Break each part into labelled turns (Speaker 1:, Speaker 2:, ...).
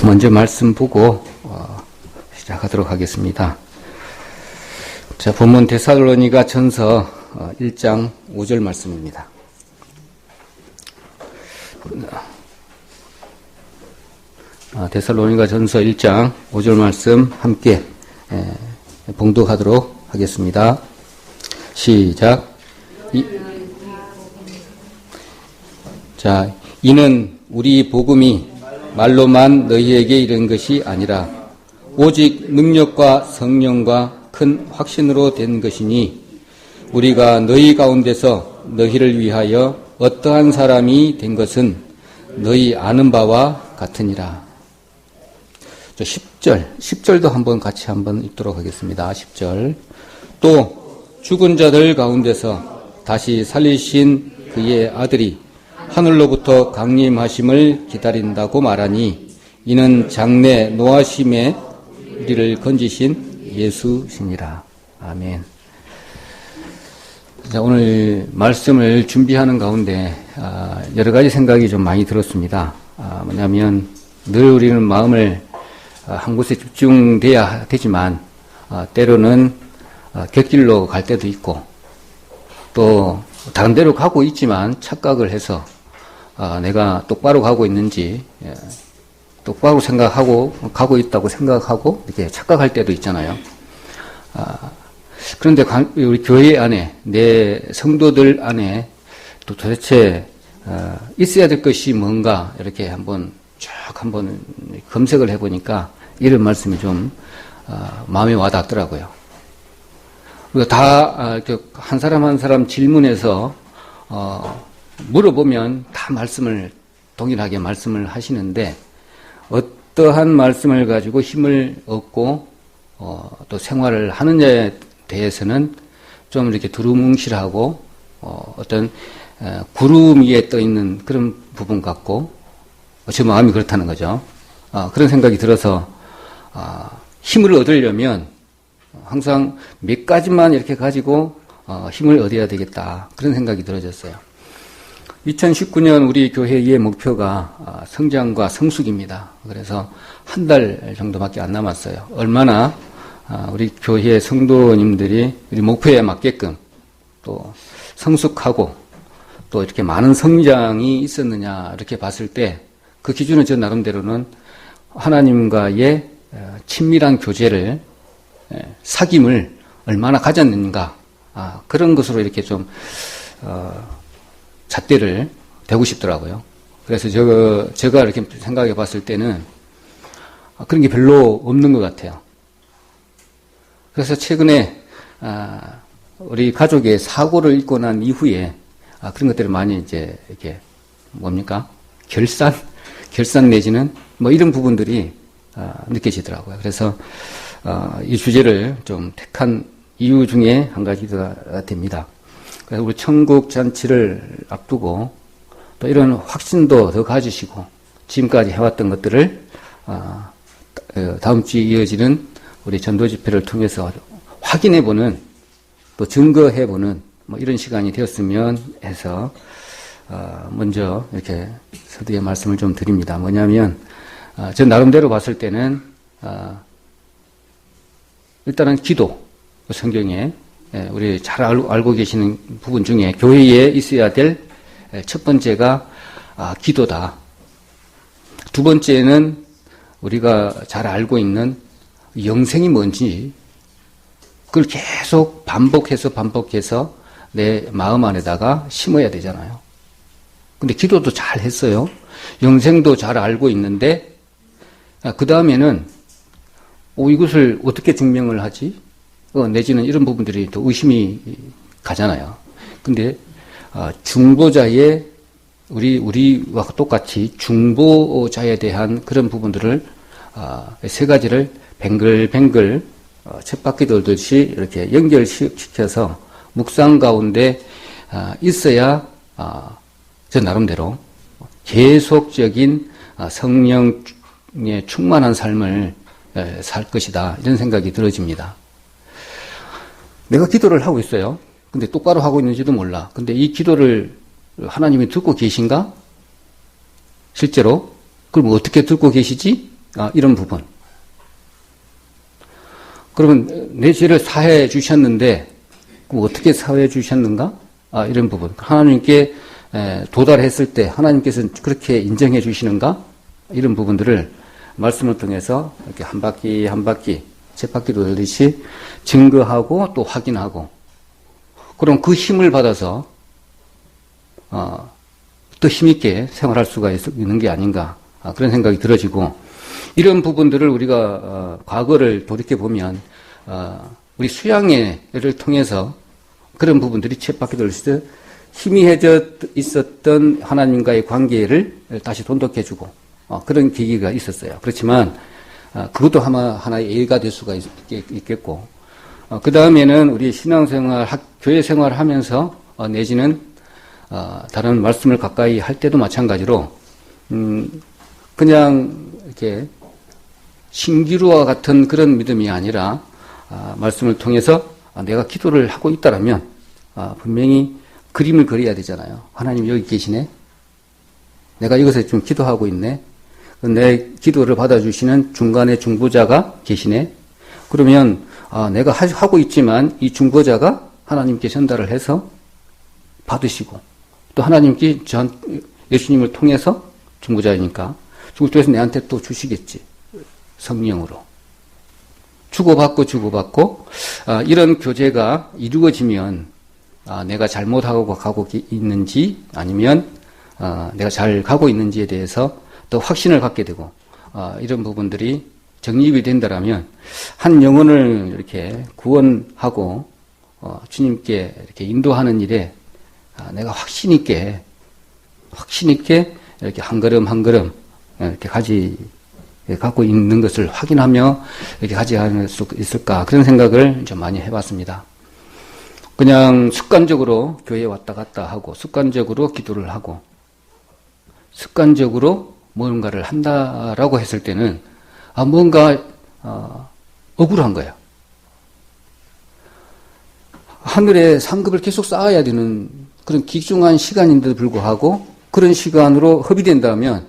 Speaker 1: 먼저 말씀 보고 시작하도록 하겠습니다. 자, 본문 데살로니가 전서 1장 5절 말씀입니다. 데살로니가 전서 1장 5절 말씀 함께 봉독하도록 하겠습니다. 시작. 자, 이는 우리 복음이 말로만 너희에게 이른 것이 아니라 오직 능력과 성령과 큰 확신으로 된 것이니 우리가 너희 가운데서 너희를 위하여 어떠한 사람이 된 것은 너희 아는 바와 같으니라. 10절도 한번 같이 한번 읽도록 하겠습니다. 10절. 또 죽은 자들 가운데서 다시 살리신 그의 아들이 하늘로부터 강림하심을 기다린다고 말하니 이는 장래 노하심에 우리를 건지신 예수시니라. 아멘. 자, 오늘 말씀을 준비하는 가운데 여러 가지 생각이 좀 많이 들었습니다. 뭐냐면 늘 우리는 마음을 한 곳에 집중돼야 되지만 때로는 곁길로 갈 때도 있고 또 다른 데로 가고 있지만 착각을 해서 내가 똑바로 가고 있는지 똑바로 생각하고 가고 있다고 생각하고 이렇게 착각할 때도 있잖아요. 그런데 우리 교회 안에 내 성도들 안에 또 도대체 있어야 될 것이 뭔가 이렇게 한번 검색을 해보니까 이런 말씀이 좀 마음에 와닿더라고요. 우리가 다 한 사람 한 사람 질문해서 물어보면 다 동일하게 말씀을 하시는데 어떠한 말씀을 가지고 힘을 얻고 또 생활을 하느냐에 대해서는 좀 이렇게 두루뭉실하고 어떤 구름 위에 떠 있는 그런 부분 같고 제 마음이 그렇다는 거죠. 그런 생각이 들어서 힘을 얻으려면 항상 몇 가지만 이렇게 가지고 힘을 얻어야 되겠다 그런 생각이 들어졌어요. 2019년 우리 교회의 목표가 성장과 성숙입니다. 그래서 한 달 정도밖에 안 남았어요. 얼마나 우리 교회 성도님들이 우리 목표에 맞게끔 또 성숙하고 또 이렇게 많은 성장이 있었느냐 이렇게 봤을 때 그 기준은 저 나름대로는 하나님과의 친밀한 교제를 사귐을 얼마나 가졌는가 그런 것으로 이렇게 좀 잣대를 대고 싶더라고요. 그래서 제가 이렇게 생각해 봤을 때는 그런 게 별로 없는 것 같아요. 그래서 최근에 우리 가족의 사고를 잊고 난 이후에 그런 것들을 많이 이제 이렇게 뭡니까? 결산 내지는 뭐 이런 부분들이 느껴지더라고요. 그래서 이 주제를 좀 택한 이유 중에 한 가지가 됩니다. 그래서 우리 천국 잔치를 앞두고 또 이런 확신도 더 가지시고 지금까지 해왔던 것들을 다음 주에 이어지는 우리 전도 집회를 통해서 확인해보는 또 증거해보는 뭐 이런 시간이 되었으면 해서 먼저 이렇게 서두에 말씀을 좀 드립니다. 뭐냐면 저 나름대로 봤을 때는 일단은 기도, 성경에 우리 잘 알고 계시는 부분 중에 교회에 있어야 될 첫 번째가 기도다. 두 번째는 우리가 잘 알고 있는 영생이 뭔지 그걸 계속 반복해서 내 마음 안에다가 심어야 되잖아요. 근데 기도도 잘 했어요. 영생도 잘 알고 있는데 그 다음에는 이것을 어떻게 증명을 하지? 내지는 이런 부분들이 또 의심이 가잖아요. 근데 중보자의 우리와 똑같이 중보자에 대한 그런 부분들을 세 가지를 뱅글뱅글 쳇바퀴 돌듯이 이렇게 연결시켜서 묵상 가운데 있어야 저 나름대로 계속적인 성령에 충만한 삶을 살 것이다 이런 생각이 들어집니다. 내가 기도를 하고 있어요. 근데 똑바로 하고 있는지도 몰라. 근데 이 기도를 하나님이 듣고 계신가? 실제로? 그럼 어떻게 듣고 계시지? 이런 부분. 그러면 내 죄를 사해 주셨는데 그럼 어떻게 사해 주셨는가? 이런 부분. 하나님께 도달했을 때 하나님께서는 그렇게 인정해 주시는가? 이런 부분들을 말씀을 통해서 이렇게 한 바퀴 한 바퀴 쳇바퀴 돌듯이 증거하고 또 확인하고, 그럼 그 힘을 받아서 더 힘있게 생활할 수가 있는 게 아닌가, 그런 생각이 들어지고, 이런 부분들을 우리가 과거를 돌이켜보면 우리 수양회를 통해서 그런 부분들이 쳇바퀴 돌듯이 희미해져 있었던 하나님과의 관계를 다시 돈독해주고 그런 계기가 있었어요. 그렇지만 그것도 하나의 예가 될 수가 있겠고, 그 다음에는 우리 신앙생활, 교회 생활을 하면서 내지는 다른 말씀을 가까이 할 때도 마찬가지로 그냥 이렇게 신기루와 같은 그런 믿음이 아니라 말씀을 통해서 내가 기도를 하고 있다라면 분명히 그림을 그려야 되잖아요. 하나님 여기 계시네. 내가 이것에 좀 기도하고 있네. 내 기도를 받아주시는 중간에 중보자가 계시네. 그러면 내가 하고 있지만 이 중보자가 하나님께 전달을 해서 받으시고, 또 하나님께 예수님을 통해서 중보자이니까 중보자에서 내한테 또 주시겠지. 성령으로 주고받고 이런 교제가 이루어지면 내가 잘못하고 가고 있는지 아니면 내가 잘 가고 있는지에 대해서 또 확신을 갖게 되고, 이런 부분들이 정립이 된다라면 한 영혼을 이렇게 구원하고 주님께 이렇게 인도하는 일에 내가 확신 있게 이렇게 한 걸음 한 걸음 이렇게 갖고 있는 것을 확인하며 이렇게 가져갈 수 있을까, 그런 생각을 좀 많이 해봤습니다. 그냥 습관적으로 교회에 왔다 갔다 하고, 습관적으로 기도를 하고, 습관적으로 뭔가를 한다라고 했을 때는 뭔가 억울한 거예요. 하늘에 상급을 계속 쌓아야 되는 그런 귀중한 시간인데도 불구하고 그런 시간으로 허비된다면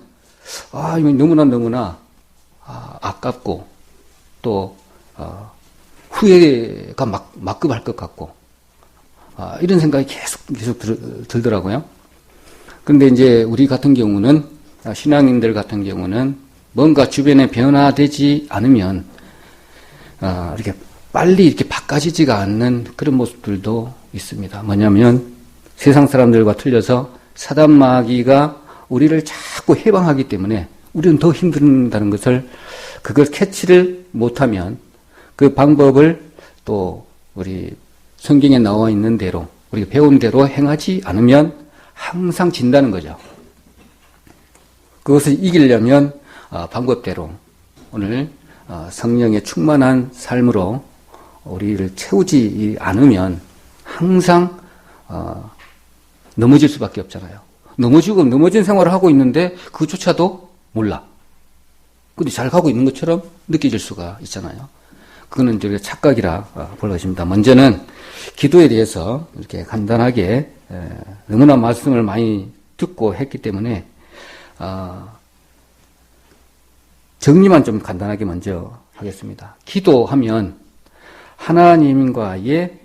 Speaker 1: 이건 너무나 아깝고 또 후회가 막급할 것 같고 이런 생각이 계속 들더라고요. 그런데 이제 우리 같은 경우는, 신앙인들 같은 경우는 뭔가 주변에 변화되지 않으면 이렇게 빨리 이렇게 바꿔지지가 않는 그런 모습들도 있습니다. 뭐냐면 세상 사람들과 틀려서 사단 마귀가 우리를 자꾸 해방하기 때문에 우리는 더 힘든다는 것을, 그걸 캐치를 못하면 그 방법을 또 우리 성경에 나와 있는 대로 우리가 배운 대로 행하지 않으면 항상 진다는 거죠. 그것을 이기려면 방법대로 오늘 성령의 충만한 삶으로 우리를 채우지 않으면 항상 넘어질 수밖에 없잖아요. 넘어진 생활을 하고 있는데 그조차도 몰라. 근데 잘 가고 있는 것처럼 느껴질 수가 있잖아요. 그거는 이제 착각이라 볼 것입니다. 먼저는 기도에 대해서 이렇게 간단하게 너무나 말씀을 많이 듣고 했기 때문에 정리만 좀 간단하게 먼저 하겠습니다. 기도하면 하나님과의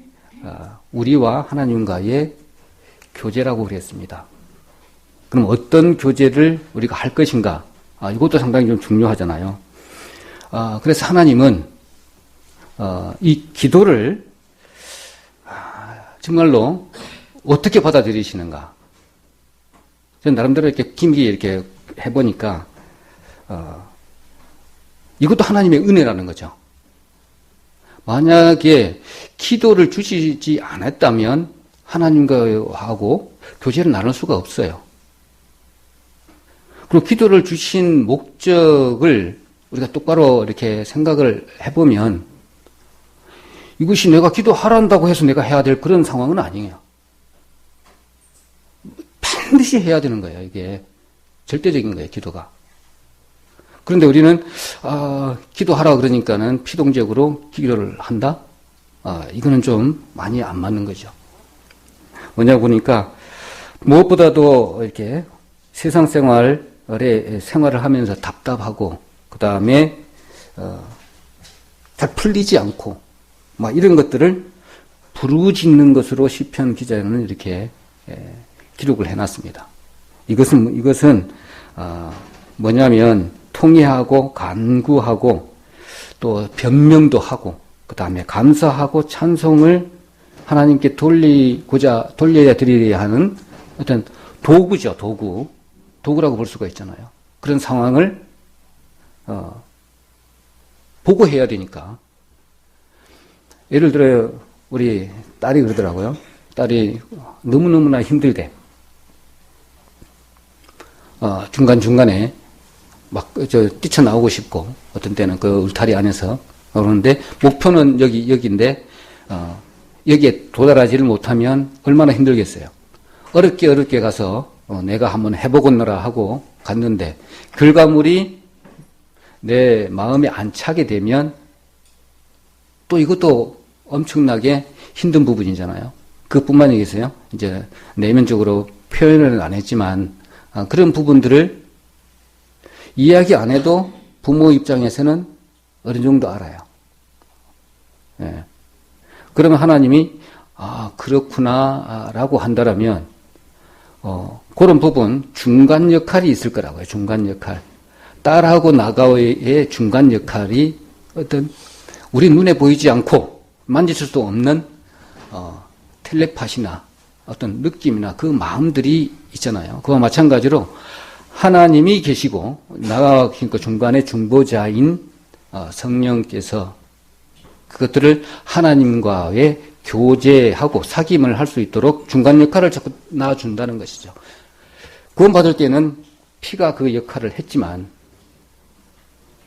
Speaker 1: 우리와 하나님과의 교제라고 그랬습니다. 그럼 어떤 교제를 우리가 할 것인가? 이것도 상당히 좀 중요하잖아요. 그래서 하나님은 이 기도를 정말로 어떻게 받아들이시는가? 저는 나름대로 이렇게 깊게 이렇게 해보니까 이것도 하나님의 은혜라는 거죠. 만약에 기도를 주시지 않았다면 하나님과하고 교제를 나눌 수가 없어요. 그리고 기도를 주신 목적을 우리가 똑바로 이렇게 생각을 해보면 이것이 내가 기도하란다고 해서 내가 해야 될 그런 상황은 아니에요. 반드시 해야 되는 거예요. 이게 절대적인 거예요, 기도가. 그런데 우리는 기도하라 그러니까는 피동적으로 기도를 한다? 이거는 좀 많이 안 맞는 거죠. 뭐냐 보니까 무엇보다도 이렇게 세상 생활을 하면서 답답하고 그 다음에 잘 풀리지 않고 막 이런 것들을 부르짖는 것으로 시편 기자는 이렇게 기록을 해놨습니다. 이것은 뭐냐면 통회하고 간구하고 또 변명도 하고 그 다음에 감사하고 찬송을 하나님께 돌려야 드려야 하는 어떤 도구죠. 도구라고 볼 수가 있잖아요. 그런 상황을 보고 해야 되니까. 예를 들어 우리 딸이 그러더라고요. 딸이 너무너무나 힘들대. 중간중간에 막 뛰쳐나오고 싶고 어떤 때는 그 울타리 안에서 그러는데 목표는 여기인데 여기에 도달하지를 못하면 얼마나 힘들겠어요. 어렵게 가서 내가 한번 해보겠노라 하고 갔는데 결과물이 내 마음에 안 차게 되면 또 이것도 엄청나게 힘든 부분이잖아요. 그뿐만 아니겠어요. 이제 내면적으로 표현을 안 했지만 그런 부분들을 이야기 안 해도 부모 입장에서는 어느 정도 알아요. 예. 그러면 하나님이 그렇구나 라고 한다라면 그런 부분 중간 역할이 있을 거라고요. 중간 역할. 딸하고 나가의 중간 역할이 어떤 우리 눈에 보이지 않고 만질 수도 없는 텔레파시나 어떤 느낌이나 그 마음들이 있잖아요. 그와 마찬가지로 하나님이 계시고 나가 계시니까 중간에 중보자인 성령께서 그것들을 하나님과의 교제하고 사귐을 할 수 있도록 중간 역할을 자꾸 놔준다는 것이죠. 구원받을 때는 피가 그 역할을 했지만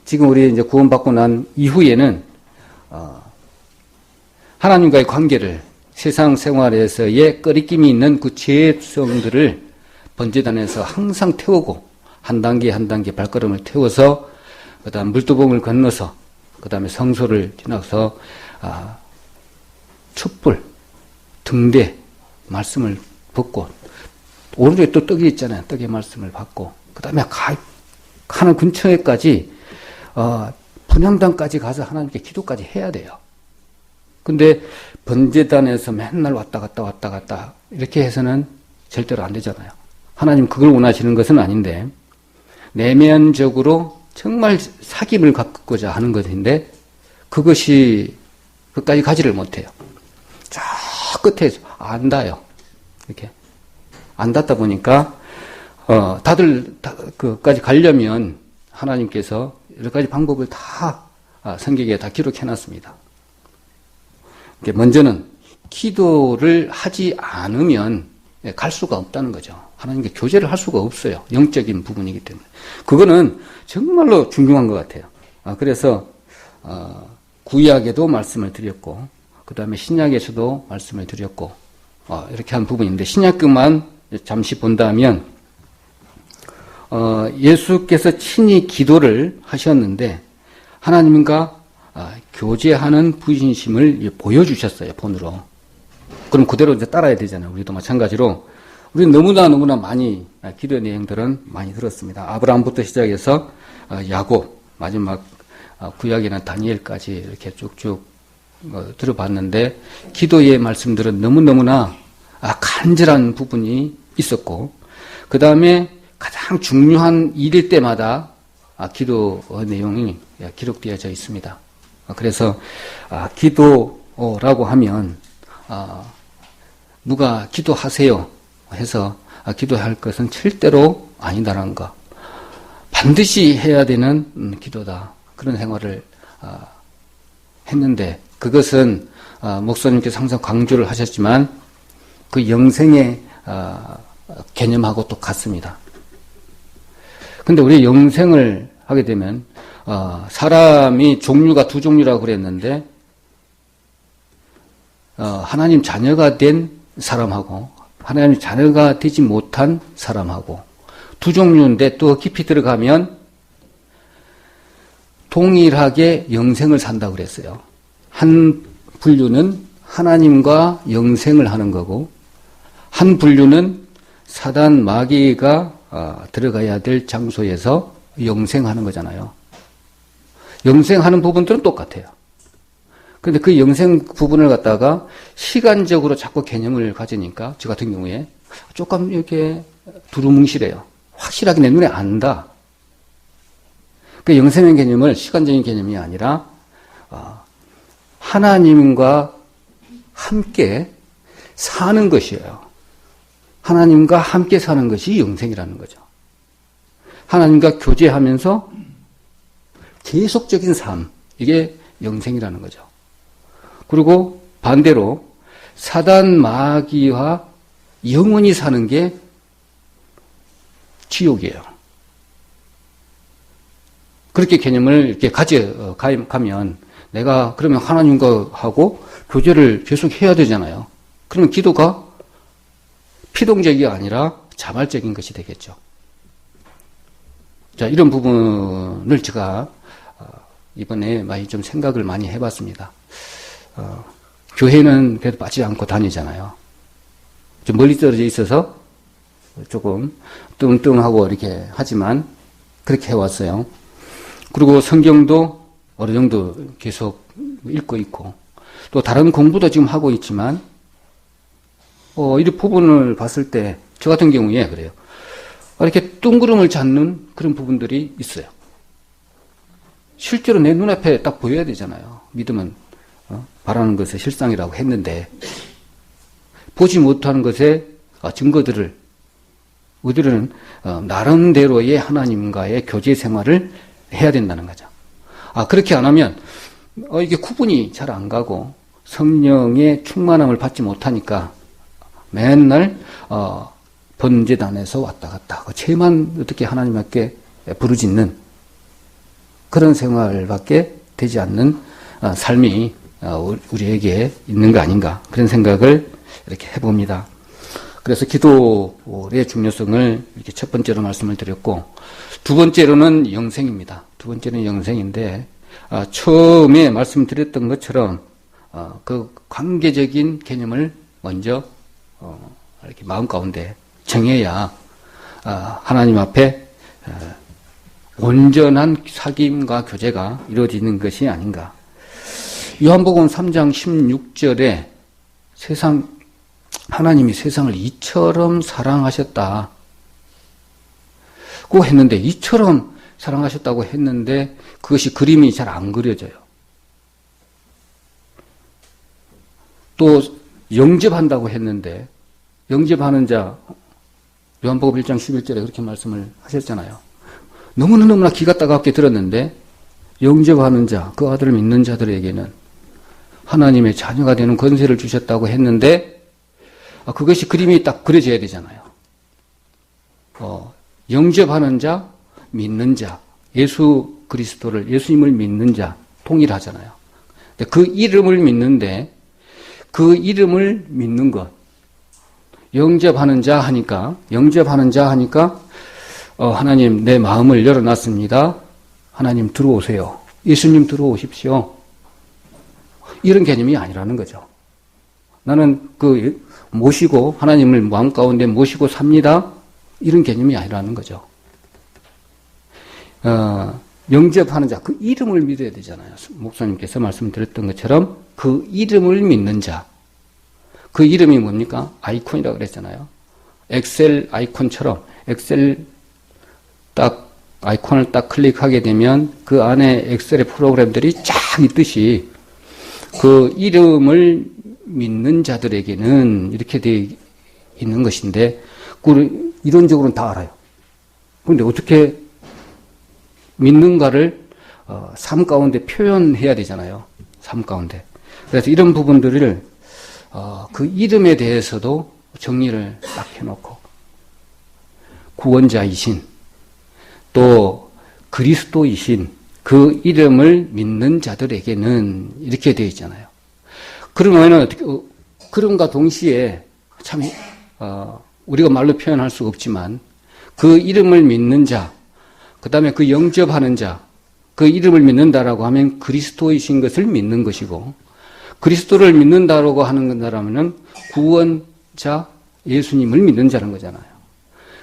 Speaker 1: 지금 우리 이제 구원받고 난 이후에는 하나님과의 관계를 세상 생활에서의 꺼리낌이 있는 그 죄성들을 번제단에서 항상 태우고 한 단계 한 단계 발걸음을 태워서 그다음 물두봉을 건너서 그다음에 성소를 지나서 촛불 등대 말씀을 받고 오른쪽에 또 떡이 있잖아요. 떡의 말씀을 받고 그다음에 가는 근처에까지 분향단까지 가서 하나님께 기도까지 해야 돼요. 근데 번제단에서 맨날 왔다 갔다 이렇게 해서는 절대로 안 되잖아요. 하나님 그걸 원하시는 것은 아닌데 내면적으로 정말 사귐을 갖고자 하는 것인데 그것이 끝까지 가지를 못해요. 저 끝에 안 닿아요. 이렇게 안 닿다 보니까 다들 그까지 가려면 하나님께서 여러 가지 방법을 다 성경에 다 기록해놨습니다. 먼저는 기도를 하지 않으면 갈 수가 없다는 거죠. 하나님께 교제를 할 수가 없어요. 영적인 부분이기 때문에. 그거는 정말로 중요한 것 같아요. 그래서 구약에도 말씀을 드렸고 그 다음에 신약에서도 말씀을 드렸고 이렇게 한 부분인데 신약만 잠시 본다면 예수께서 친히 기도를 하셨는데 하나님과 교제하는 부인심을 보여주셨어요. 본으로. 그럼 그대로 이제 따라야 되잖아요. 우리도 마찬가지로 우리는 너무나 많이 기도 내용들은 많이 들었습니다. 아브라함부터 시작해서 야곱 마지막 구약에는 다니엘까지 이렇게 쭉쭉 들어봤는데 기도의 말씀들은 너무나 간절한 부분이 있었고 그 다음에 가장 중요한 일일 때마다 기도 내용이 기록되어져 있습니다. 그래서 기도라고 하면 누가 기도하세요 해서 기도할 것은 절대로 아니다라는 거. 반드시 해야 되는 기도다. 그런 생활을 했는데 그것은 목사님께서 항상 강조를 하셨지만 그 영생의 개념하고 또 같습니다. 근데 우리 영생을 하게 되면 사람이 종류가 두 종류라고 그랬는데 하나님 자녀가 된 사람하고 하나님 자녀가 되지 못한 사람하고 두 종류인데 또 깊이 들어가면 동일하게 영생을 산다고 그랬어요. 한 분류는 하나님과 영생을 하는 거고 한 분류는 사단 마귀가 들어가야 될 장소에서 영생하는 거잖아요. 영생하는 부분들은 똑같아요. 그런데 그 영생 부분을 갖다가 시간적으로 자꾸 개념을 가지니까 저 같은 경우에 조금 이렇게 두루뭉실해요. 확실하게 내 눈에 안다. 그 영생의 개념을 시간적인 개념이 아니라 하나님과 함께 사는 것이에요. 하나님과 함께 사는 것이 영생이라는 거죠. 하나님과 교제하면서 계속적인 삶, 이게 영생이라는 거죠. 그리고 반대로 사단 마귀와 영원히 사는 게 지옥이에요. 그렇게 개념을 이렇게 가면 내가 그러면 하나님과 하고 교제를 계속 해야 되잖아요. 그러면 기도가 피동적이 아니라 자발적인 것이 되겠죠. 자, 이런 부분을 제가 이번에 많이 좀 생각을 많이 해봤습니다. 교회는 그래도 빠지지 않고 다니잖아요. 좀 멀리 떨어져 있어서 조금 뚱뚱하고 이렇게 하지만 그렇게 해왔어요. 그리고 성경도 어느 정도 계속 읽고 있고 또 다른 공부도 지금 하고 있지만 이 부분을 봤을 때 저 같은 경우에 그래요. 이렇게 뚱그름을 잡는 그런 부분들이 있어요. 실제로 내 눈앞에 딱 보여야 되잖아요. 믿음은 바라는 것의 실상이라고 했는데 보지 못하는 것의 증거들을 우리들은 나름대로의 하나님과의 교제 생활을 해야 된다는 거죠. 그렇게 안 하면 이게 구분이 잘 안 가고 성령의 충만함을 받지 못하니까 맨날 번제단에서 왔다 갔다 죄만 어떻게 하나님께 부르짖는 그런 생활밖에 되지 않는 삶이 우리에게 있는 거 아닌가 그런 생각을 이렇게 해봅니다. 그래서 기도의 중요성을 이렇게 첫 번째로 말씀을 드렸고 두 번째로는 영생입니다. 두 번째는 영생인데 처음에 말씀드렸던 것처럼 그 관계적인 개념을 먼저 이렇게 마음 가운데 정해야 하나님 앞에 온전한 사귐과 교제가 이루어지는 것이 아닌가. 요한복음 3장 16절에 하나님이 세상을 이처럼 사랑하셨다. 고 했는데 이처럼 사랑하셨다고 했는데 그것이 그림이 잘 안 그려져요. 또 영접한다고 했는데 영접하는 자 요한복음 1장 11절에 그렇게 말씀을 하셨잖아요. 너무나 기가 따갑게 들었는데 영접하는 자, 그 아들을 믿는 자들에게는 하나님의 자녀가 되는 권세를 주셨다고 했는데 그것이 그림이 딱 그려져야 되잖아요. 영접하는 자, 믿는 자, 예수 그리스도를, 예수님을 믿는 자, 통일하잖아요. 그 이름을 믿는데, 그 이름을 믿는 것. 영접하는 자 하니까, 하나님 내 마음을 열어놨습니다. 하나님 들어오세요. 예수님 들어오십시오. 이런 개념이 아니라는 거죠. 나는 모시고, 하나님을 마음 가운데 모시고 삽니다. 이런 개념이 아니라는 거죠. 영접하는 자, 그 이름을 믿어야 되잖아요. 목사님께서 말씀드렸던 것처럼 그 이름을 믿는 자. 그 이름이 뭡니까? 아이콘이라고 그랬잖아요. 엑셀 아이콘처럼 엑셀 아이콘을 딱 클릭하게 되면 그 안에 엑셀의 프로그램들이 쫙 있듯이 그 이름을 믿는 자들에게는 이렇게 되어 있는 것인데 이론적으로는 다 알아요. 그런데 어떻게 믿는가를 삶 가운데 표현해야 되잖아요. 삶 가운데. 그래서 이런 부분들을 그 이름에 대해서도 정리를 딱 해놓고 구원자이신 또 그리스도이신 그 이름을 믿는 자들에게는 이렇게 되어 있잖아요. 그러면 어떻게 그럼과 동시에 참 우리가 말로 표현할 수가 없지만 그 이름을 믿는 자, 그 다음에 그 영접하는 자, 그 이름을 믿는다라고 하면 그리스도이신 것을 믿는 것이고 그리스도를 믿는다라고 하는 건다라면은 구원자 예수님을 믿는 자는 거잖아요.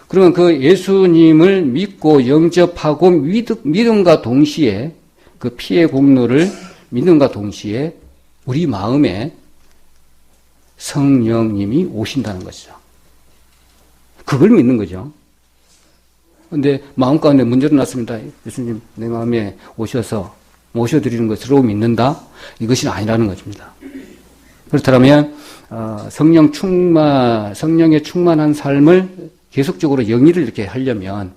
Speaker 1: 그러면 그 예수님을 믿고 영접하고 믿음과 동시에 그 피의 공로를 믿는과 동시에 우리 마음에 성령님이 오신다는 것이죠. 그걸 믿는 거죠. 근데 마음 가운데 문제가 났습니다. 예수님 내 마음에 오셔서 모셔드리는 것으로 믿는다? 이것이 아니라는 것입니다. 그렇다면 성령의 충만한 삶을 계속적으로 영위를 이렇게 하려면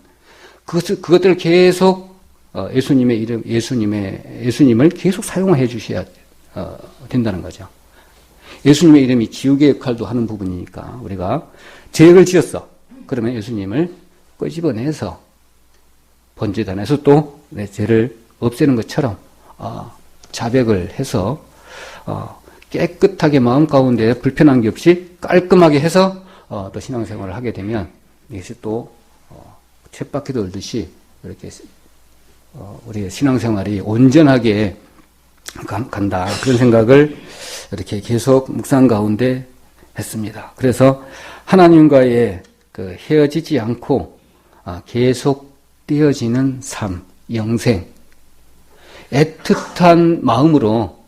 Speaker 1: 그것들을 계속 예수님의 이름, 예수님을 계속 사용해 주셔야 된다는 거죠. 예수님의 이름이 지우개 역할도 하는 부분이니까 우리가 죄를 지었어. 그러면 예수님을 끄집어내서 번제단에서 또 내 죄를 없애는 것처럼 자백을 해서 깨끗하게 마음 가운데 불편한 게 없이 깔끔하게 해서 또 신앙생활을 하게 되면 이것이 또 쳇바퀴 돌듯이 이렇게 우리의 신앙생활이 온전하게 간다. 그런 생각을 이렇게 계속 묵상 가운데 했습니다. 그래서 하나님과의 그 헤어지지 않고 계속 떼어지는 삶, 영생, 애틋한 마음으로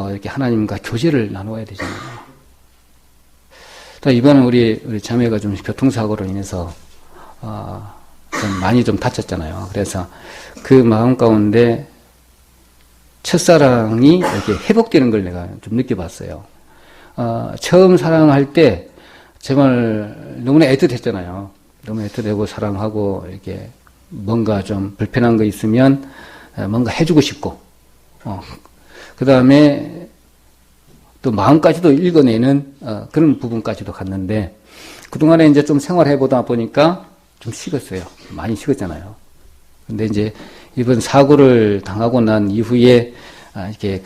Speaker 1: 이렇게 하나님과 교제를 나누어야 되잖아요. 이번에 우리 자매가 좀 교통사고로 인해서 좀 많이 좀 다쳤잖아요. 그래서 그 마음 가운데 첫사랑이 이렇게 회복되는 걸 내가 좀 느껴봤어요. 처음 사랑할 때 정말 너무나 애틋했잖아요. 너무 애틋하고 사랑하고 이렇게 뭔가 좀 불편한 거 있으면 뭔가 해주고 싶고, 그 다음에 또 마음까지도 읽어내는 그런 부분까지도 갔는데, 그동안에 이제 좀 생활해보다 보니까 좀 식었어요. 많이 식었잖아요. 근데 이제 이번 사고를 당하고 난 이후에 이렇게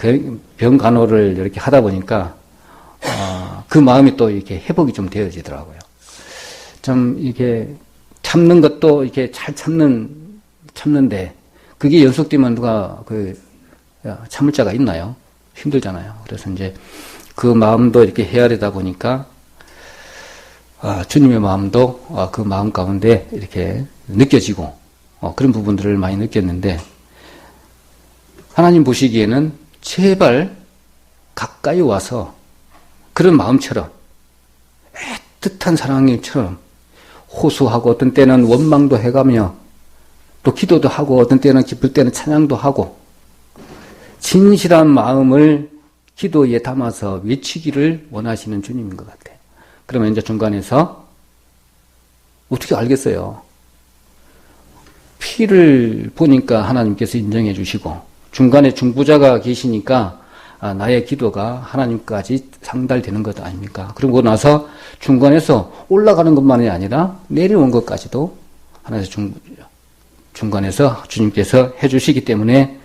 Speaker 1: 병 간호를 이렇게 하다 보니까 그 마음이 또 이렇게 회복이 좀 되어지더라고요. 좀 이렇게 참는 것도 이렇게 잘 참는데 그게 연속되면 누가 참을 자가 있나요? 힘들잖아요. 그래서 이제 그 마음도 이렇게 헤아리다 보니까 주님의 마음도 그 마음 가운데 이렇게 느껴지고 그런 부분들을 많이 느꼈는데, 하나님 보시기에는 제발 가까이 와서 그런 마음처럼 애틋한 사랑님처럼 호소하고, 어떤 때는 원망도 해가며 또 기도도 하고, 어떤 때는 기쁠 때는 찬양도 하고, 진실한 마음을 기도에 담아서 외치기를 원하시는 주님인 것 같아요. 그러면 이제 중간에서 어떻게 알겠어요? 피를 보니까 하나님께서 인정해 주시고, 중간에 중보자가 계시니까 나의 기도가 하나님까지 상달되는 것 아닙니까? 그러고 나서 중간에서 올라가는 것만이 아니라 내려온 것까지도 하나님께서 중간에서 주님께서 해주시기 때문에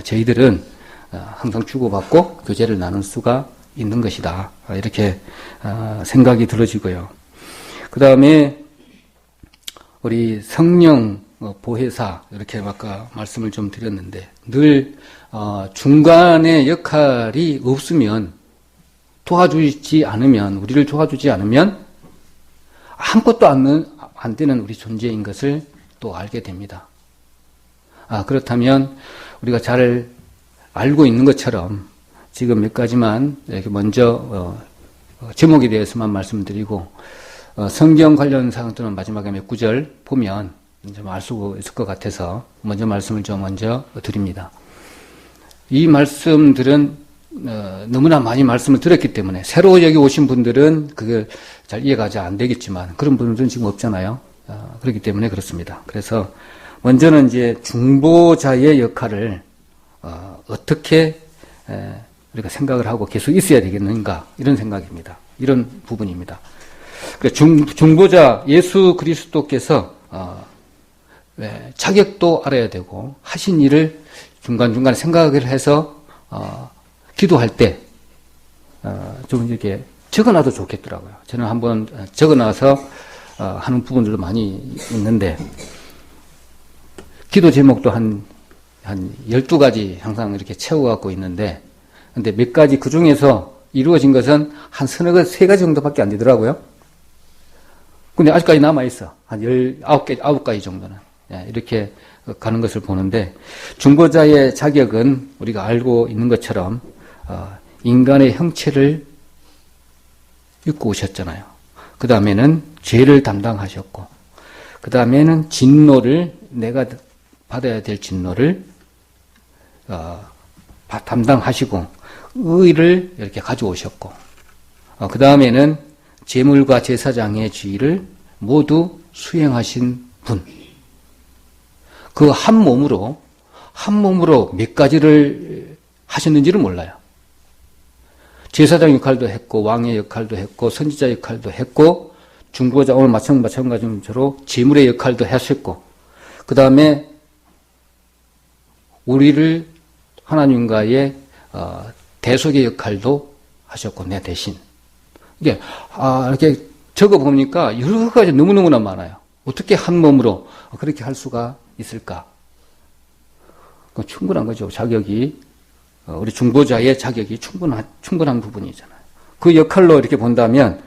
Speaker 1: 저희들은 항상 주고받고 교제를 나눌 수가 있는 것이다. 이렇게 생각이 들어지고요. 그 다음에 우리 성령 보혜사, 이렇게 아까 말씀을 좀 드렸는데, 늘 중간에 역할이 없으면, 도와주지 않으면, 우리를 도와주지 않으면 아무것도 안 되는 우리 존재인 것을 또 알게 됩니다. 그렇다면 우리가 잘 알고 있는 것처럼 지금 몇 가지만 이렇게 먼저 제목에 대해서만 말씀드리고, 성경 관련 사항들은 마지막에 몇 구절 보면 좀 알 수 있을 것 같아서 먼저 말씀을 좀 먼저 드립니다. 이 말씀들은 너무나 많이 말씀을 들었기 때문에 새로 여기 오신 분들은 그걸 잘 이해가 안 되겠지만, 그런 분들은 지금 없잖아요. 그렇기 때문에 그렇습니다. 그래서 먼저는 이제 중보자의 역할을 어떻게 우리가 생각을 하고 계속 있어야 되겠는가, 이런 생각입니다. 이런 부분입니다. 중보자 예수 그리스도께서 자격도 알아야 되고, 하신 일을 중간중간 생각을 해서 기도할 때 좀 이렇게 적어놔도 좋겠더라고요. 저는 한번 적어놔서 하는 부분들도 많이 있는데, 기도 제목도 한 12가지 항상 이렇게 채워갖고 있는데, 근데 몇 가지 그 중에서 이루어진 것은 한 3가지 정도밖에 안 되더라고요. 근데 아직까지 남아있어. 한 9가지 정도는. 이렇게 가는 것을 보는데, 중보자의 자격은 우리가 알고 있는 것처럼 인간의 형체를 입고 오셨잖아요. 그 다음에는 죄를 담당하셨고, 그 다음에는 진노를, 내가 받아야 될 진노를 담당하시고, 의를 이렇게 가져오셨고, 그 다음에는 제물과 제사장의 지위를 모두 수행하신 분. 그 한 몸으로 몇 가지를 하셨는지를 몰라요. 제사장 역할도 했고, 왕의 역할도 했고, 선지자 역할도 했고, 중보자, 오늘 마찬가지로 제물의 역할도 하셨고, 그 다음에 우리를 하나님과의 대속의 역할도 하셨고, 내 대신. 이게, 이렇게 적어보니까 여러 가지 너무너무나 많아요. 어떻게 한 몸으로 그렇게 할 수가 있을까? 충분한 거죠. 자격이, 우리 중보자의 자격이 충분한 부분이잖아요. 그 역할로 이렇게 본다면,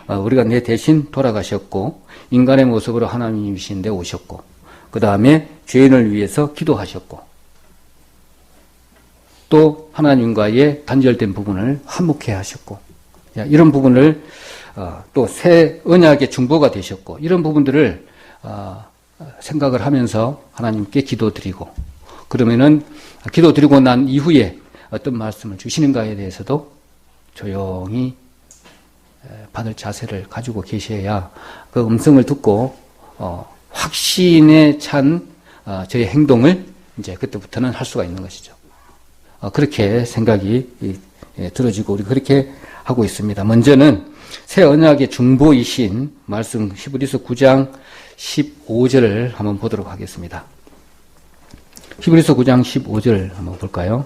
Speaker 1: 우리가 내 대신 돌아가셨고, 인간의 모습으로 하나님이신 데 오셨고, 그 다음에 죄인을 위해서 기도하셨고, 또 하나님과의 단절된 부분을 화목해 하셨고, 이런 부분을 또 새 언약의 중보가 되셨고, 이런 부분들을 생각을 하면서 하나님께 기도드리고, 그러면은 기도드리고 난 이후에 어떤 말씀을 주시는가에 대해서도 조용히 받을 자세를 가지고 계셔야 그 음성을 듣고 확신에 찬 저의 행동을 이제 그때부터는 할 수가 있는 것이죠. 그렇게 생각이 들어지고 우리 그렇게 하고 있습니다. 먼저는 새 언약의 중보이신 말씀 히브리서 9장 15절을 한번 보도록 하겠습니다. 히브리서 9장 15절 한번 볼까요?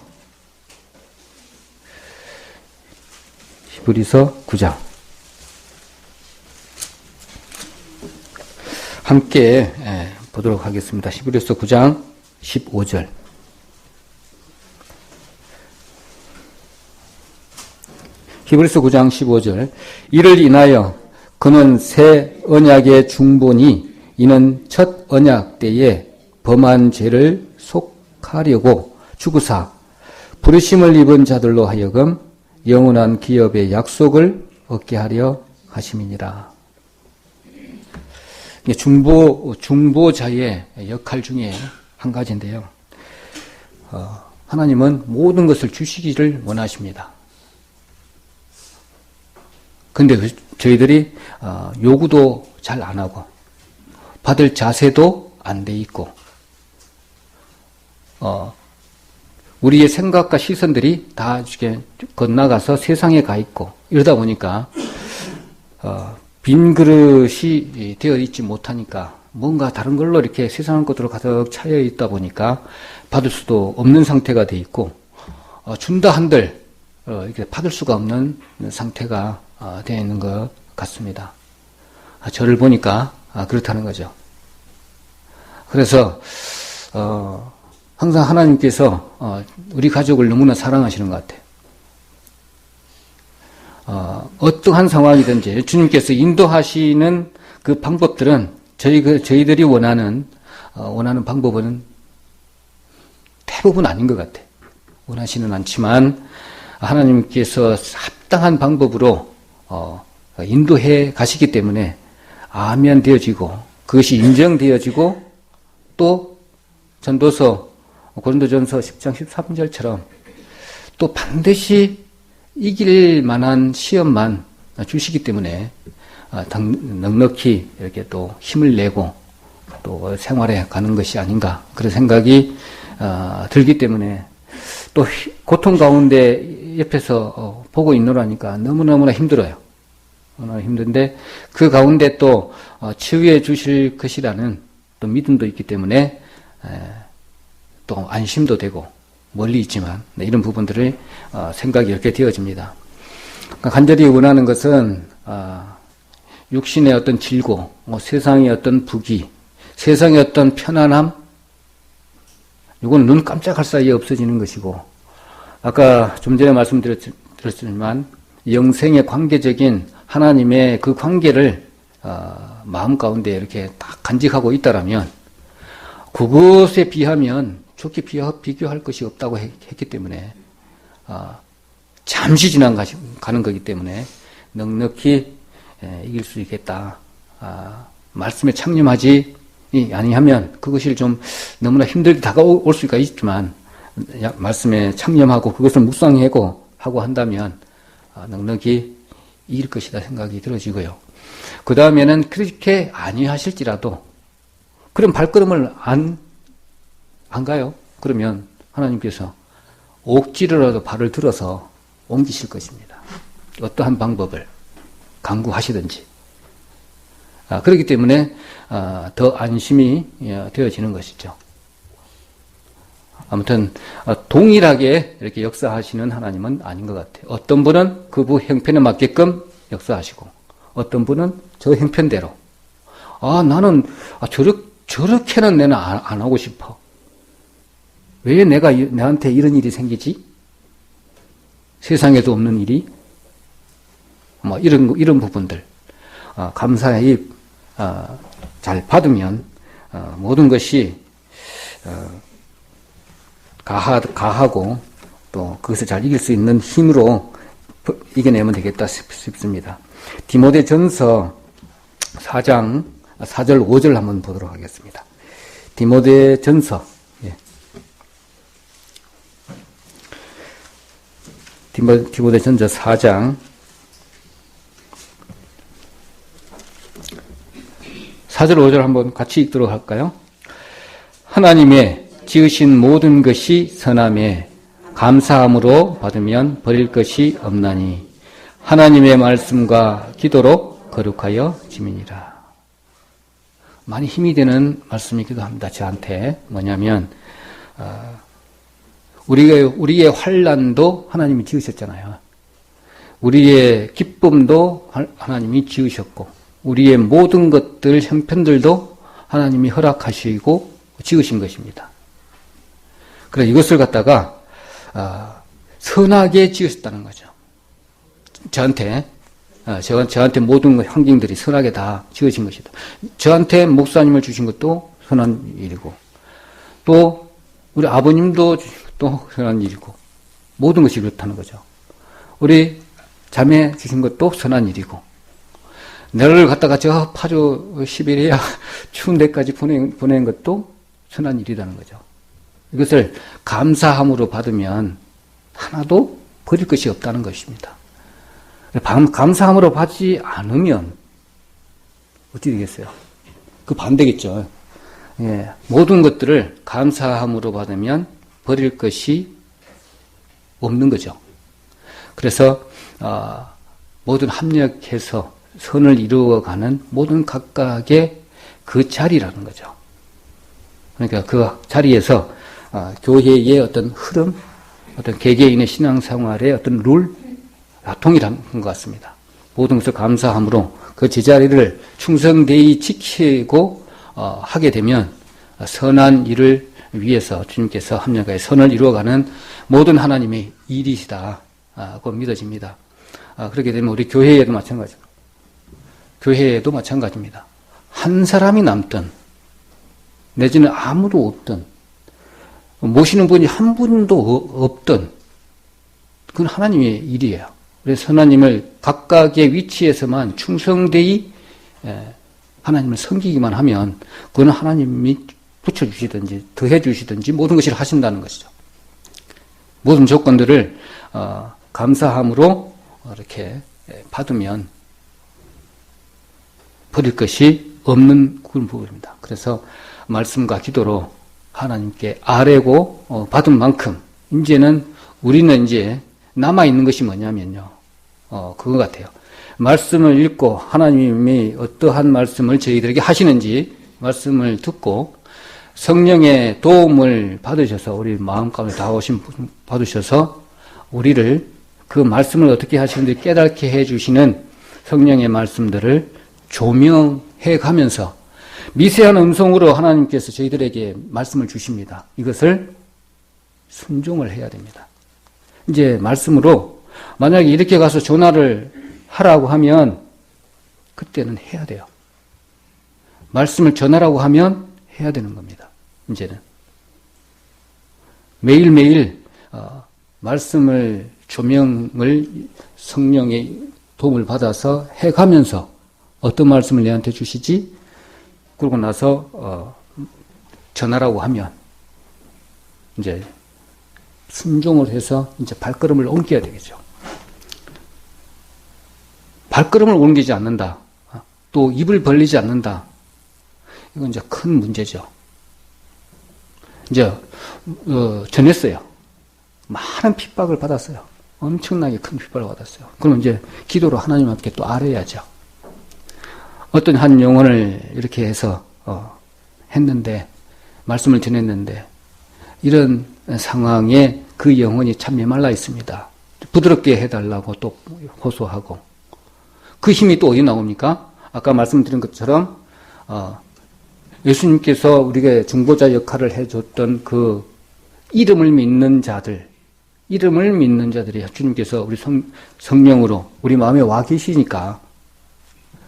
Speaker 1: 히브리서 9장 함께 보도록 하겠습니다. 히브리서 9장 15절 히브리서 9장 15절 이를 인하여 그는 새 언약의 중보니 이는 첫 언약 때에 범한 죄를 속하려고 죽으사 부르심을 입은 자들로 하여금 영원한 기업의 약속을 얻게 하려 하심이니라. 중보자의 역할 중에 한 가지인데요. 하나님은 모든 것을 주시기를 원하십니다. 근데 저희들이 요구도 잘 안 하고 받을 자세도 안 돼 있고 우리의 생각과 시선들이 다 이렇게 건너가서 세상에 가 있고 이러다 보니까 빈 그릇이 되어 있지 못하니까 뭔가 다른 걸로 이렇게 세상 것으로 가득 차여 있다 보니까 받을 수도 없는 상태가 돼 있고 준다 한들 이렇게 받을 수가 없는 상태가 되어 있는 것 같습니다. 저를 보니까 그렇다는 거죠. 그래서 항상 하나님께서 우리 가족을 너무나 사랑하시는 것 같아요. 어떠한 상황이든지 주님께서 인도하시는 그 방법들은 저희들이 원하는 방법은 대부분 아닌 것 같아요. 원하시는 않지만 하나님께서 합당한 방법으로 인도해 가시기 때문에 아면 되어지고 그것이 인정되어지고 또 전도서 고린도전서 10장 13절처럼 또 반드시 이길 만한 시험만 주시기 때문에 넉넉히 이렇게 또 힘을 내고 또 생활해 가는 것이 아닌가 그런 생각이 들기 때문에 또 고통 가운데 옆에서 보고 있노라니까 너무너무나 힘들어요. 너무나 힘든데 그 가운데 또 치유해 주실 것이라는 또 믿음도 있기 때문에 또 안심도 되고 멀리 있지만 이런 부분들을 생각이 이렇게 되어집니다. 간절히 원하는 것은 육신의 어떤 질고 세상의 어떤 부귀 세상의 어떤 편안함 이건 눈 깜짝할 사이에 없어지는 것이고 아까 좀 전에 말씀드렸지만 영생의 관계적인 하나님의 그 관계를 마음 가운데 이렇게 딱 간직하고 있다라면 그것에 비하면 좋게 비교할 것이 없다고 했기 때문에 잠시 가는 거기 때문에 넉넉히 이길 수 있겠다. 말씀에 창념하지 아니하면 그것이 좀 너무나 힘들게 다가올 수가 있지만 말씀에 창념하고 그것을 묵상하고 하고 한다면 넉넉히 이길 것이다 생각이 들어지고요. 그 다음에는 그렇게 아니하실지라도 그런 발걸음을 안 가요. 그러면 하나님께서 억지로라도 발을 들어서 옮기실 것입니다. 어떠한 방법을 강구하시든지. 그렇기 때문에 더 안심이 되어지는 것이죠. 아무튼 동일하게 이렇게 역사하시는 하나님은 아닌 것 같아요. 어떤 분은 그부 형편에 맞게끔 역사하시고 어떤 분은 저 형편대로 나는 저렇게는 나는 안 하고 싶어. 왜 나한테 이런 일이 생기지? 세상에도 없는 일이? 이런 부분들 감사히 잘 받으면 모든 것이 가하고 또 그것을 잘 이길 수 있는 힘으로 이겨내면 되겠다 싶습니다. 디모데전서 4장 4절 5절 한번 보도록 하겠습니다. 디모데전서 디모데전서 4장 4절 5절 한번 같이 읽도록 할까요? 하나님의 지으신 모든 것이 선함에 감사함으로 받으면 버릴 것이 없나니 하나님의 말씀과 기도로 거룩하여 지민이라. 많이 힘이 되는 말씀이기도 합니다. 저한테 뭐냐면 우리의 환난도 하나님이 지으셨잖아요. 우리의 기쁨도 하나님이 지으셨고 우리의 모든 것들 형편들도 하나님이 허락하시고 지으신 것입니다. 그래 이것을 갖다가 선하게 지으셨다는 거죠. 저한테 모든 환경들이 선하게 다 지으신 것이다. 저한테 목사님을 주신 것도 선한 일이고 또 우리 아버님도 또 선한 일이고 모든 것이 그렇다는 거죠. 우리 자매 주신 것도 선한 일이고 너를 갖다가 저 파주 시베리아 추운 데까지 보낸 것도 선한 일이라는 거죠. 이것을 감사함으로 받으면 하나도 버릴 것이 없다는 것입니다. 감사함으로 받지 않으면 어떻게 되겠어요? 그 반대겠죠. 모든 것들을 감사함으로 받으면 버릴 것이 없는 거죠. 그래서 모든 합력해서 선을 이루어가는 모든 각각의 그 자리라는 거죠. 그러니까 그 자리에서 교회의 어떤 흐름, 어떤 개개인의 신앙생활의 어떤 룰, 통일한 것 같습니다. 모든 것을 감사함으로 그 제자리를 충성되이 지키고 하게 되면 선한 일을 위해서 주님께서 합력하여 선을 이루어가는 모든 하나님의 일이시다고 믿어집니다. 그렇게 되면 우리 교회에도 마찬가지입니다. 한 사람이 남든 내지는 아무도 없든 모시는 분이 한 분도 없든 그건 하나님의 일이에요. 그래서 하나님을 각각의 위치에서만 충성되이 하나님을 섬기기만 하면 그건 하나님이 붙여주시든지 더해주시든지 모든 것을 하신다는 것이죠. 모든 조건들을 감사함으로 이렇게 받으면 버릴 것이 없는 그런 부분입니다. 그래서 말씀과 기도로 하나님께 아뢰고 받은 만큼 우리는 이제 남아있는 것이 뭐냐면요. 그거 같아요. 말씀을 읽고 하나님이 어떠한 말씀을 저희들에게 하시는지 말씀을 듣고 성령의 도움을 받으셔서 우리 마음가짐을 다하심 받으셔서 우리를 그 말씀을 어떻게 하시는지 깨닫게 해주시는 성령의 말씀들을 조명해 가면서 미세한 음성으로 하나님께서 저희들에게 말씀을 주십니다. 이것을 순종을 해야 됩니다. 이제 말씀으로 만약에 이렇게 가서 전화를 하라고 하면 그때는 해야 돼요. 말씀을 전하라고 하면 해야 되는 겁니다. 이제는. 매일매일, 말씀을, 조명을 성령의 도움을 받아서 해가면서 어떤 말씀을 내한테 주시지? 그러고 나서, 전하라고 하면, 이제, 순종을 해서 이제 발걸음을 옮겨야 되겠죠. 발걸음을 옮기지 않는다. 또 입을 벌리지 않는다. 이건 이제 큰 문제죠. 이제 전했어요. 많은 핍박을 받았어요. 엄청나게 큰 핍박을 받았어요. 그럼 이제 기도로 하나님께 또 아뢰야죠. 어떤 한 영혼을 이렇게 해서 했는데 말씀을 전했는데 이런 상황에 그 영혼이 참 메말라 있습니다. 부드럽게 해달라고 또 호소하고 그 힘이 또 어디 나옵니까? 아까 말씀드린 것처럼 예수님께서 우리에게 중보자 역할을 해줬던 그 이름을 믿는 자들이 주님께서 우리 성령으로 우리 마음에 와 계시니까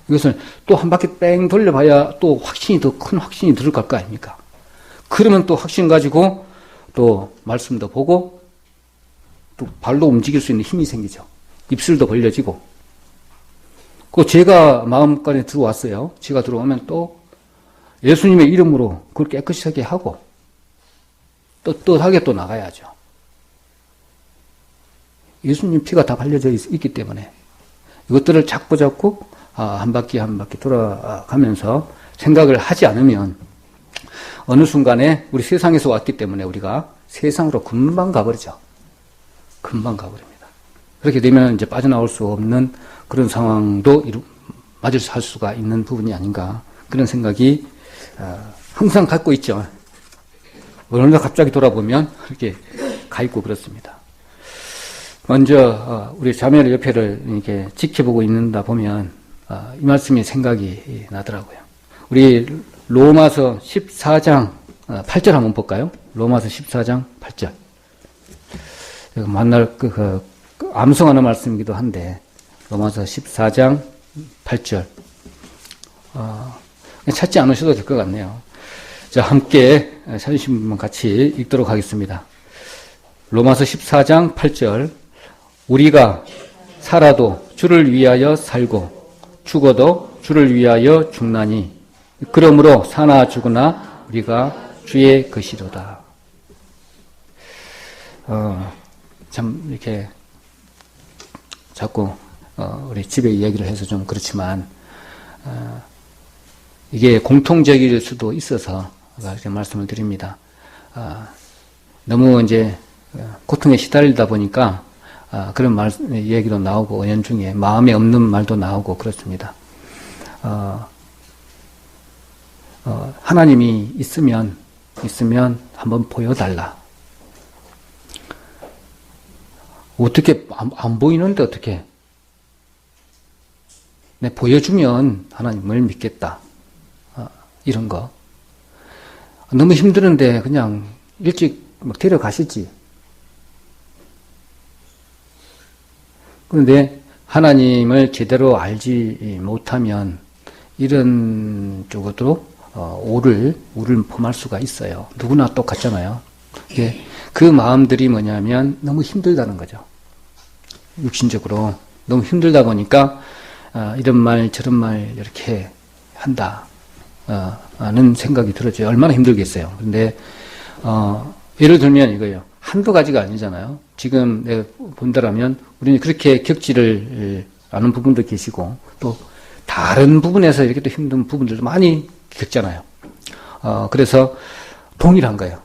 Speaker 1: 이것을 또 한 바퀴 뺑 돌려봐야 또 확신이 더 큰 확신이 들어갈 거 아닙니까? 그러면 또 확신 가지고 또 말씀도 보고 또 발로 움직일 수 있는 힘이 생기죠. 입술도 벌려지고. 그 제가 마음간에 들어왔어요. 제가 들어오면 또 예수님의 이름으로 그걸 깨끗하게 하고 떳떳하게 또 나가야죠. 예수님 피가 다 발려져 있기 때문에 이것들을 잡고 한 바퀴 한 바퀴 돌아가면서 생각을 하지 않으면 어느 순간에 우리 세상에서 왔기 때문에 우리가 세상으로 금방 가버리죠. 금방 가버립니다. 그렇게 되면 이제 빠져나올 수 없는 그런 상황도 맞을 할 수가 있는 부분이 아닌가 그런 생각이 항상 갖고 있죠. 어느 날 갑자기 돌아보면 이렇게 가 있고 그렇습니다. 먼저 우리 자매의 옆에를 이렇게 지켜보고 있는다 보면 이 말씀이 생각이 나더라고요. 우리 로마서 14장 8절 한번 볼까요? 로마서 14장 8절. 만날 암송하는 말씀이기도 한데 로마서 14장 8절. 찾지 않으셔도 될 것 같네요. 자, 함께 찾으신 분만 같이 읽도록 하겠습니다. 로마서 14장 8절. 우리가 살아도 주를 위하여 살고 죽어도 주를 위하여 죽나니 그러므로 사나 죽으나 우리가 주의 것이로다. 참 이렇게 자꾸 우리 집에 이야기를 해서 좀 그렇지만 이게 공통적일 수도 있어서 이렇게 말씀을 드립니다. 너무 이제 고통에 시달리다 보니까 그런 얘기도 나오고 연중에 마음에 없는 말도 나오고 그렇습니다. 하나님이 있으면 한번 보여달라. 어떻게 안 보이는데 어떻게? 내 보여주면 하나님을 믿겠다. 이런 거. 너무 힘드는데 그냥 일찍 막 데려가시지. 그런데 하나님을 제대로 알지 못하면 이런 쪽으로 오를 범할 수가 있어요. 누구나 똑같잖아요. 그 마음들이 뭐냐면 너무 힘들다는 거죠. 육신적으로 너무 힘들다 보니까 이런 말 저런 말 이렇게 한다 는 생각이 들었죠. 얼마나 힘들겠어요. 그런데 예를 들면 이거예요. 한두 가지가 아니잖아요. 지금 내가 본다라면 우리는 그렇게 겪지를 않은 부분도 계시고 또 다른 부분에서 이렇게 또 힘든 부분들도 많이 겪잖아요. 그래서 동일한 거예요.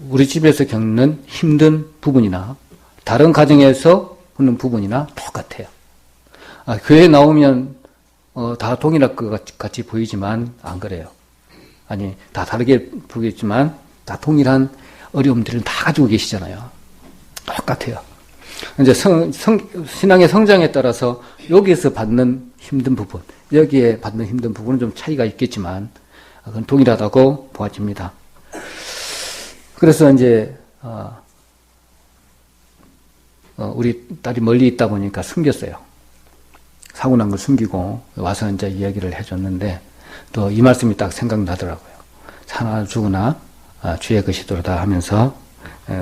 Speaker 1: 우리 집에서 겪는 힘든 부분이나 다른 가정에서 겪는 부분이나 똑같아요. 교회에 나오면 다 동일할 것 같이 보이지만 안 그래요. 아니 다 다르게 보이겠지만 다 동일한 어려움들을 다 가지고 계시잖아요. 똑같아요. 이제 신앙의 성장에 따라서 여기에서 받는 힘든 부분, 여기에 받는 힘든 부분은 좀 차이가 있겠지만 그건 동일하다고 보아집니다. 그래서 이제 우리 딸이 멀리 있다 보니까 숨겼어요. 사고 난 걸 숨기고 와서 이제 이야기를 해줬는데 또 이 말씀이 딱 생각나더라고요. 사나 주구나 주의 것이도다 하면서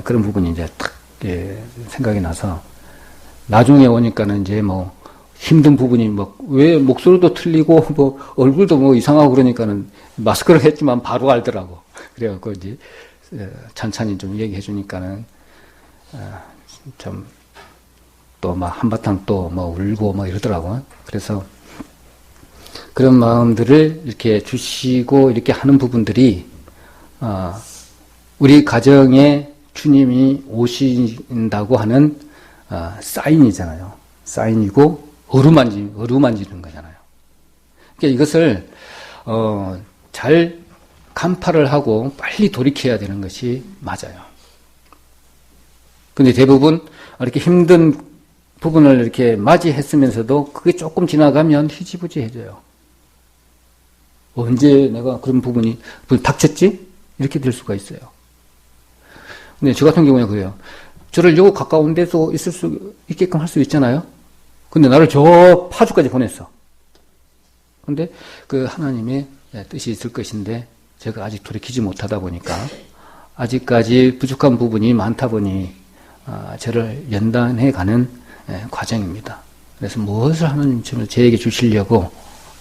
Speaker 1: 그런 부분이 이제 탁 생각이 나서 나중에 오니까는 이제 뭐 힘든 부분이 뭐 왜 목소리도 틀리고 뭐 얼굴도 뭐 이상하고 그러니까는 마스크를 했지만 바로 알더라고. 그래갖고 이제 천천히 좀 얘기해 주니까는 좀 또 막 한바탕 또 뭐 울고 뭐 이러더라고. 그래서 그런 마음들을 이렇게 주시고 이렇게 하는 부분들이 우리 가정에 주님이 오신다고 하는 사인이잖아요. 사인이고 어루만지는 거잖아요. 그러니까 이것을 잘 간파를 하고 빨리 돌이켜야 되는 것이 맞아요. 근데 대부분 이렇게 힘든 부분을 이렇게 맞이했으면서도 그게 조금 지나가면 희지부지해져요. 언제 내가 그런 부분이 닥쳤지? 이렇게 될 수가 있어요. 근데 저 같은 경우에 그래요. 저를 요 가까운 데서 있을 수 있게끔 할 수 있잖아요. 근데 나를 저 파주까지 보냈어. 근데 그 하나님의 뜻이 있을 것인데 제가 아직 돌이키지 못하다 보니까 아직까지 부족한 부분이 많다 보니 저를 연단해 가는 과정입니다. 그래서 무엇을 하나님처럼 저에게 주시려고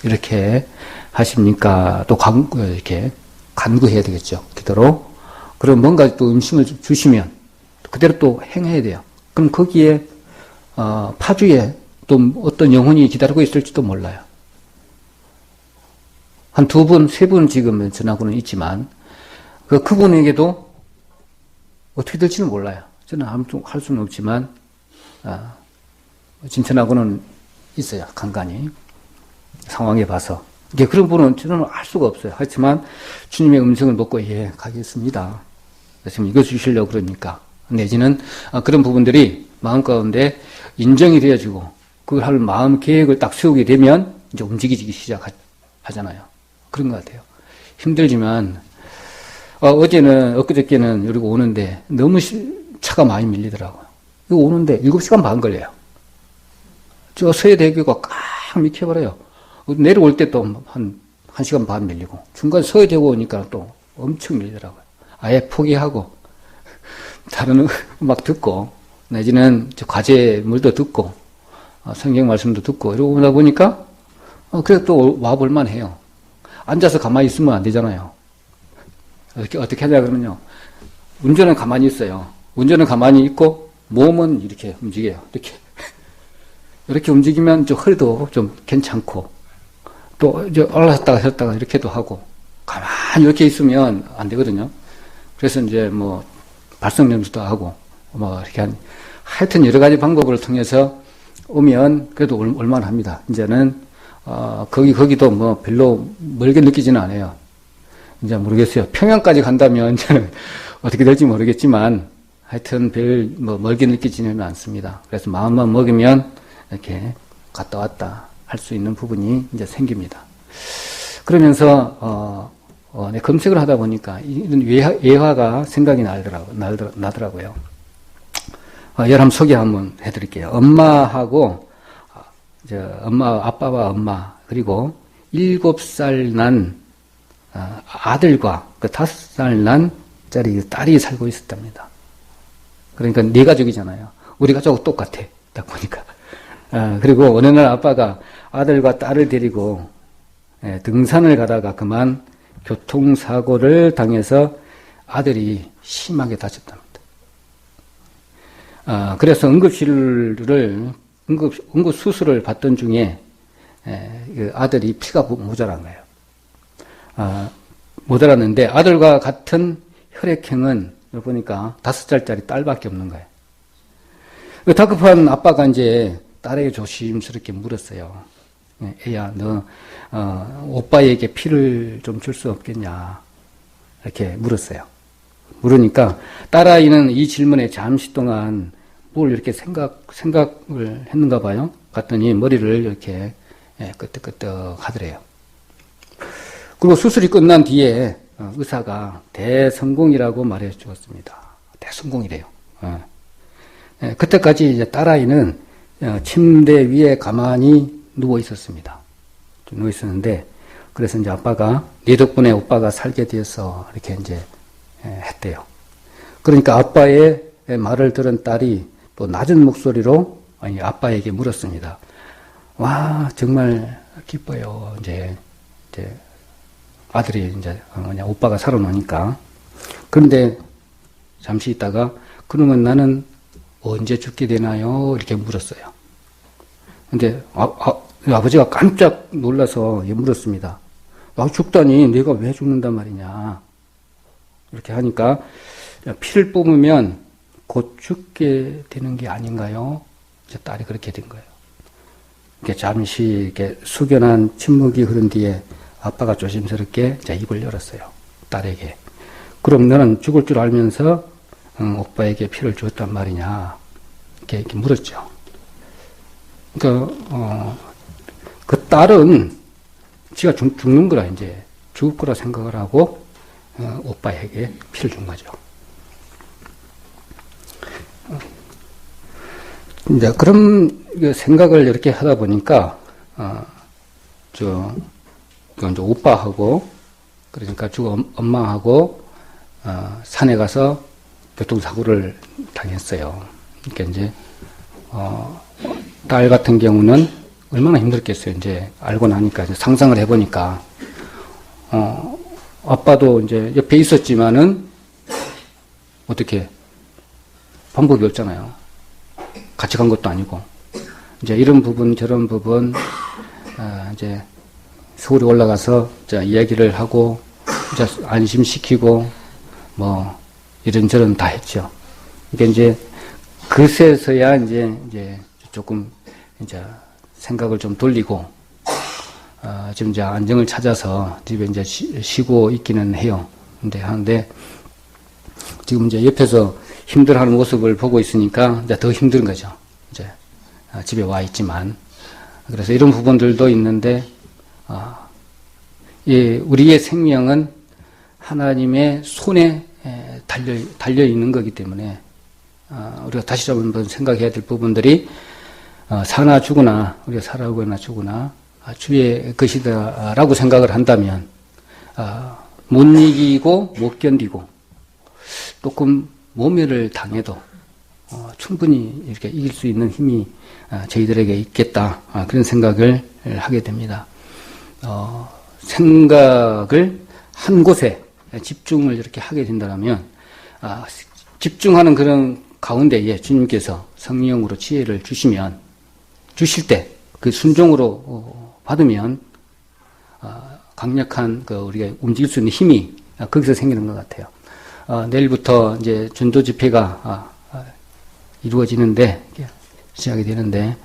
Speaker 1: 이렇게 하십니까? 또 이렇게 간구해야 되겠죠. 기도로. 그럼 뭔가 또 음식을 주시면 그대로 또 행해야 돼요. 그럼 거기에 파주에 또 어떤 영혼이 기다리고 있을지도 몰라요. 한 2분, 3분 지금 전하고는 있지만 그분에게도 어떻게 될지는 몰라요. 저는 아무튼 할 수는 없지만 진천하고는 있어요. 간간히 상황에 봐서. 그런 분은 저는 알 수가 없어요. 하지만 주님의 음성을 먹고 가겠습니다. 지금 이거 주시려고 그러니까. 내지는 그런 부분들이 마음 가운데 인정이 되어지고 그걸 할 마음 계획을 딱 세우게 되면 이제 움직이기 시작하잖아요. 그런 것 같아요. 힘들지만 엊그저께는 여기 오는데 너무 차가 많이 밀리더라고요. 이거 오는데 7시간 반 걸려요. 저 서해대교가 꽉 막혀버려요. 내려올 때 또 한 1시간 반 밀리고 중간 서해대교 오니까 또 엄청 밀리더라고요. 아예 포기하고 다른 음악 듣고 내지는 저 과제물도 듣고 성경 말씀도 듣고 이러고 오다 보니까 그래도 또 와볼만 해요. 앉아서 가만히 있으면 안 되잖아요. 어떻게 하자 그러면요. 운전은 가만히 있어요. 운전은 가만히 있고 몸은 이렇게 움직여요. 이렇게 움직이면 저 허리도 좀 괜찮고 또 이제 올라갔다가 섰다가 이렇게도 하고 가만히 이렇게 있으면 안 되거든요. 그래서 이제 뭐 발성 연습도 하고 뭐 이렇게 하여튼 여러 가지 방법을 통해서 오면 그래도 올만 합니다. 이제는 거기도 뭐 별로 멀게 느끼지는 않아요. 이제 모르겠어요. 평양까지 간다면 이제는 어떻게 될지 모르겠지만 하여튼 뭐 멀게 느끼지는 않습니다. 그래서 마음만 먹으면 이렇게 갔다 왔다 할 수 있는 부분이 이제 생깁니다. 그러면서 내 검색을 하다 보니까 이런 예화가 생각이 나더라고요. 여러분 소개 한번 해드릴게요. 엄마하고 아빠와 엄마 그리고 7살 난 아들과 그 5살 난 딸이 살고 있었답니다. 그러니까 4가족이잖아요. 우리 가족하고 똑같아. 딱 보니까. 그리고 어느 날 아빠가 아들과 딸을 데리고 등산을 가다가 그만 교통사고를 당해서 아들이 심하게 다쳤답니다. 그래서 응급수술을 받던 중에 그 아들이 피가 모자란 거예요. 모자랐는데 아들과 같은 혈액형은 보니까 5살짜리 딸밖에 없는 거예요. 다급한 아빠가 이제 딸에게 조심스럽게 물었어요. 애야, 너 오빠에게 피를 좀 줄 수 없겠냐? 이렇게 물었어요. 물으니까 딸아이는 이 질문에 잠시 동안 뭘 이렇게 생각을 했는가 봐요. 갔더니 머리를 이렇게 끄덕끄덕 하더래요. 그리고 수술이 끝난 뒤에 의사가 대성공이라고 말해 주었습니다. 대성공이래요. 그때까지 이제 딸아이는 침대 위에 가만히 누워 있었습니다. 누워 있었는데 그래서 이제 아빠가, 네 덕분에 오빠가 살게 되어서 이렇게 이제 했대요. 그러니까 아빠의 말을 들은 딸이 또 낮은 목소리로 아빠에게 물었습니다. 와, 정말 기뻐요. 이제 아들이 이제 오빠가 살아나니까. 그런데 잠시 있다가 그러면 나는 언제 죽게 되나요? 이렇게 물었어요. 근데 아버지가 깜짝 놀라서 물었습니다. 죽다니 내가 왜 죽는단 말이냐. 이렇게 하니까 피를 뽑으면 곧 죽게 되는 게 아닌가요? 제 딸이 그렇게 된 거예요. 이렇게 잠시 이렇게 숙연한 침묵이 흐른 뒤에 아빠가 조심스럽게 입을 열었어요. 딸에게. 그럼 너는 죽을 줄 알면서 오빠에게 피를 주었단 말이냐. 이렇게 물었죠. 그러니까 그 딸은 지가 죽는 거라 이제 죽을 거라 생각을 하고 오빠에게 피를 준 거죠. 이제 그런 생각을 이렇게 하다 보니까 이제 오빠하고 그러니까 죽은 엄마하고 산에 가서 교통사고를 당했어요. 그러니까 이제 딸 같은 경우는 얼마나 힘들겠어요. 이제 알고 나니까 이제 상상을 해보니까 아빠도 이제 옆에 있었지만은 어떻게 방법이 없잖아요. 같이 간 것도 아니고 이제 이런 부분 저런 부분 이제 서울에 올라가서 이야기를 하고 이제 안심시키고 뭐 이런저런 다 했죠. 그러니까 이제 그새서야 이제 조금 이제 생각을 좀 돌리고 지금 이제 안정을 찾아서 집에 이제 쉬고 있기는 해요. 하는데 지금 이제 옆에서 힘들어하는 모습을 보고 있으니까 이제 더 힘든 거죠. 이제 집에 와 있지만 그래서 이런 부분들도 있는데 우리의 생명은 하나님의 손에 달려 있는 거기 때문에 우리가 다시 한번 생각해야 될 부분들이 사나 죽으나 우리가 살아오거나 죽으나 주의 것이다라고 생각을 한다면 못 이기고 못 견디고 조금 모멸을 당해도 충분히 이렇게 이길 수 있는 힘이 저희들에게 있겠다 그런 생각을 하게 됩니다. 생각을 한 곳에 집중을 이렇게 하게 된다면 집중하는 그런 가운데에 주님께서 성령으로 지혜를 주실 때 그 순종으로 받으면 강력한 우리가 움직일 수 있는 힘이 거기서 생기는 것 같아요. 내일부터 이제 전도 집회가 이루어지는데 시작이 되는데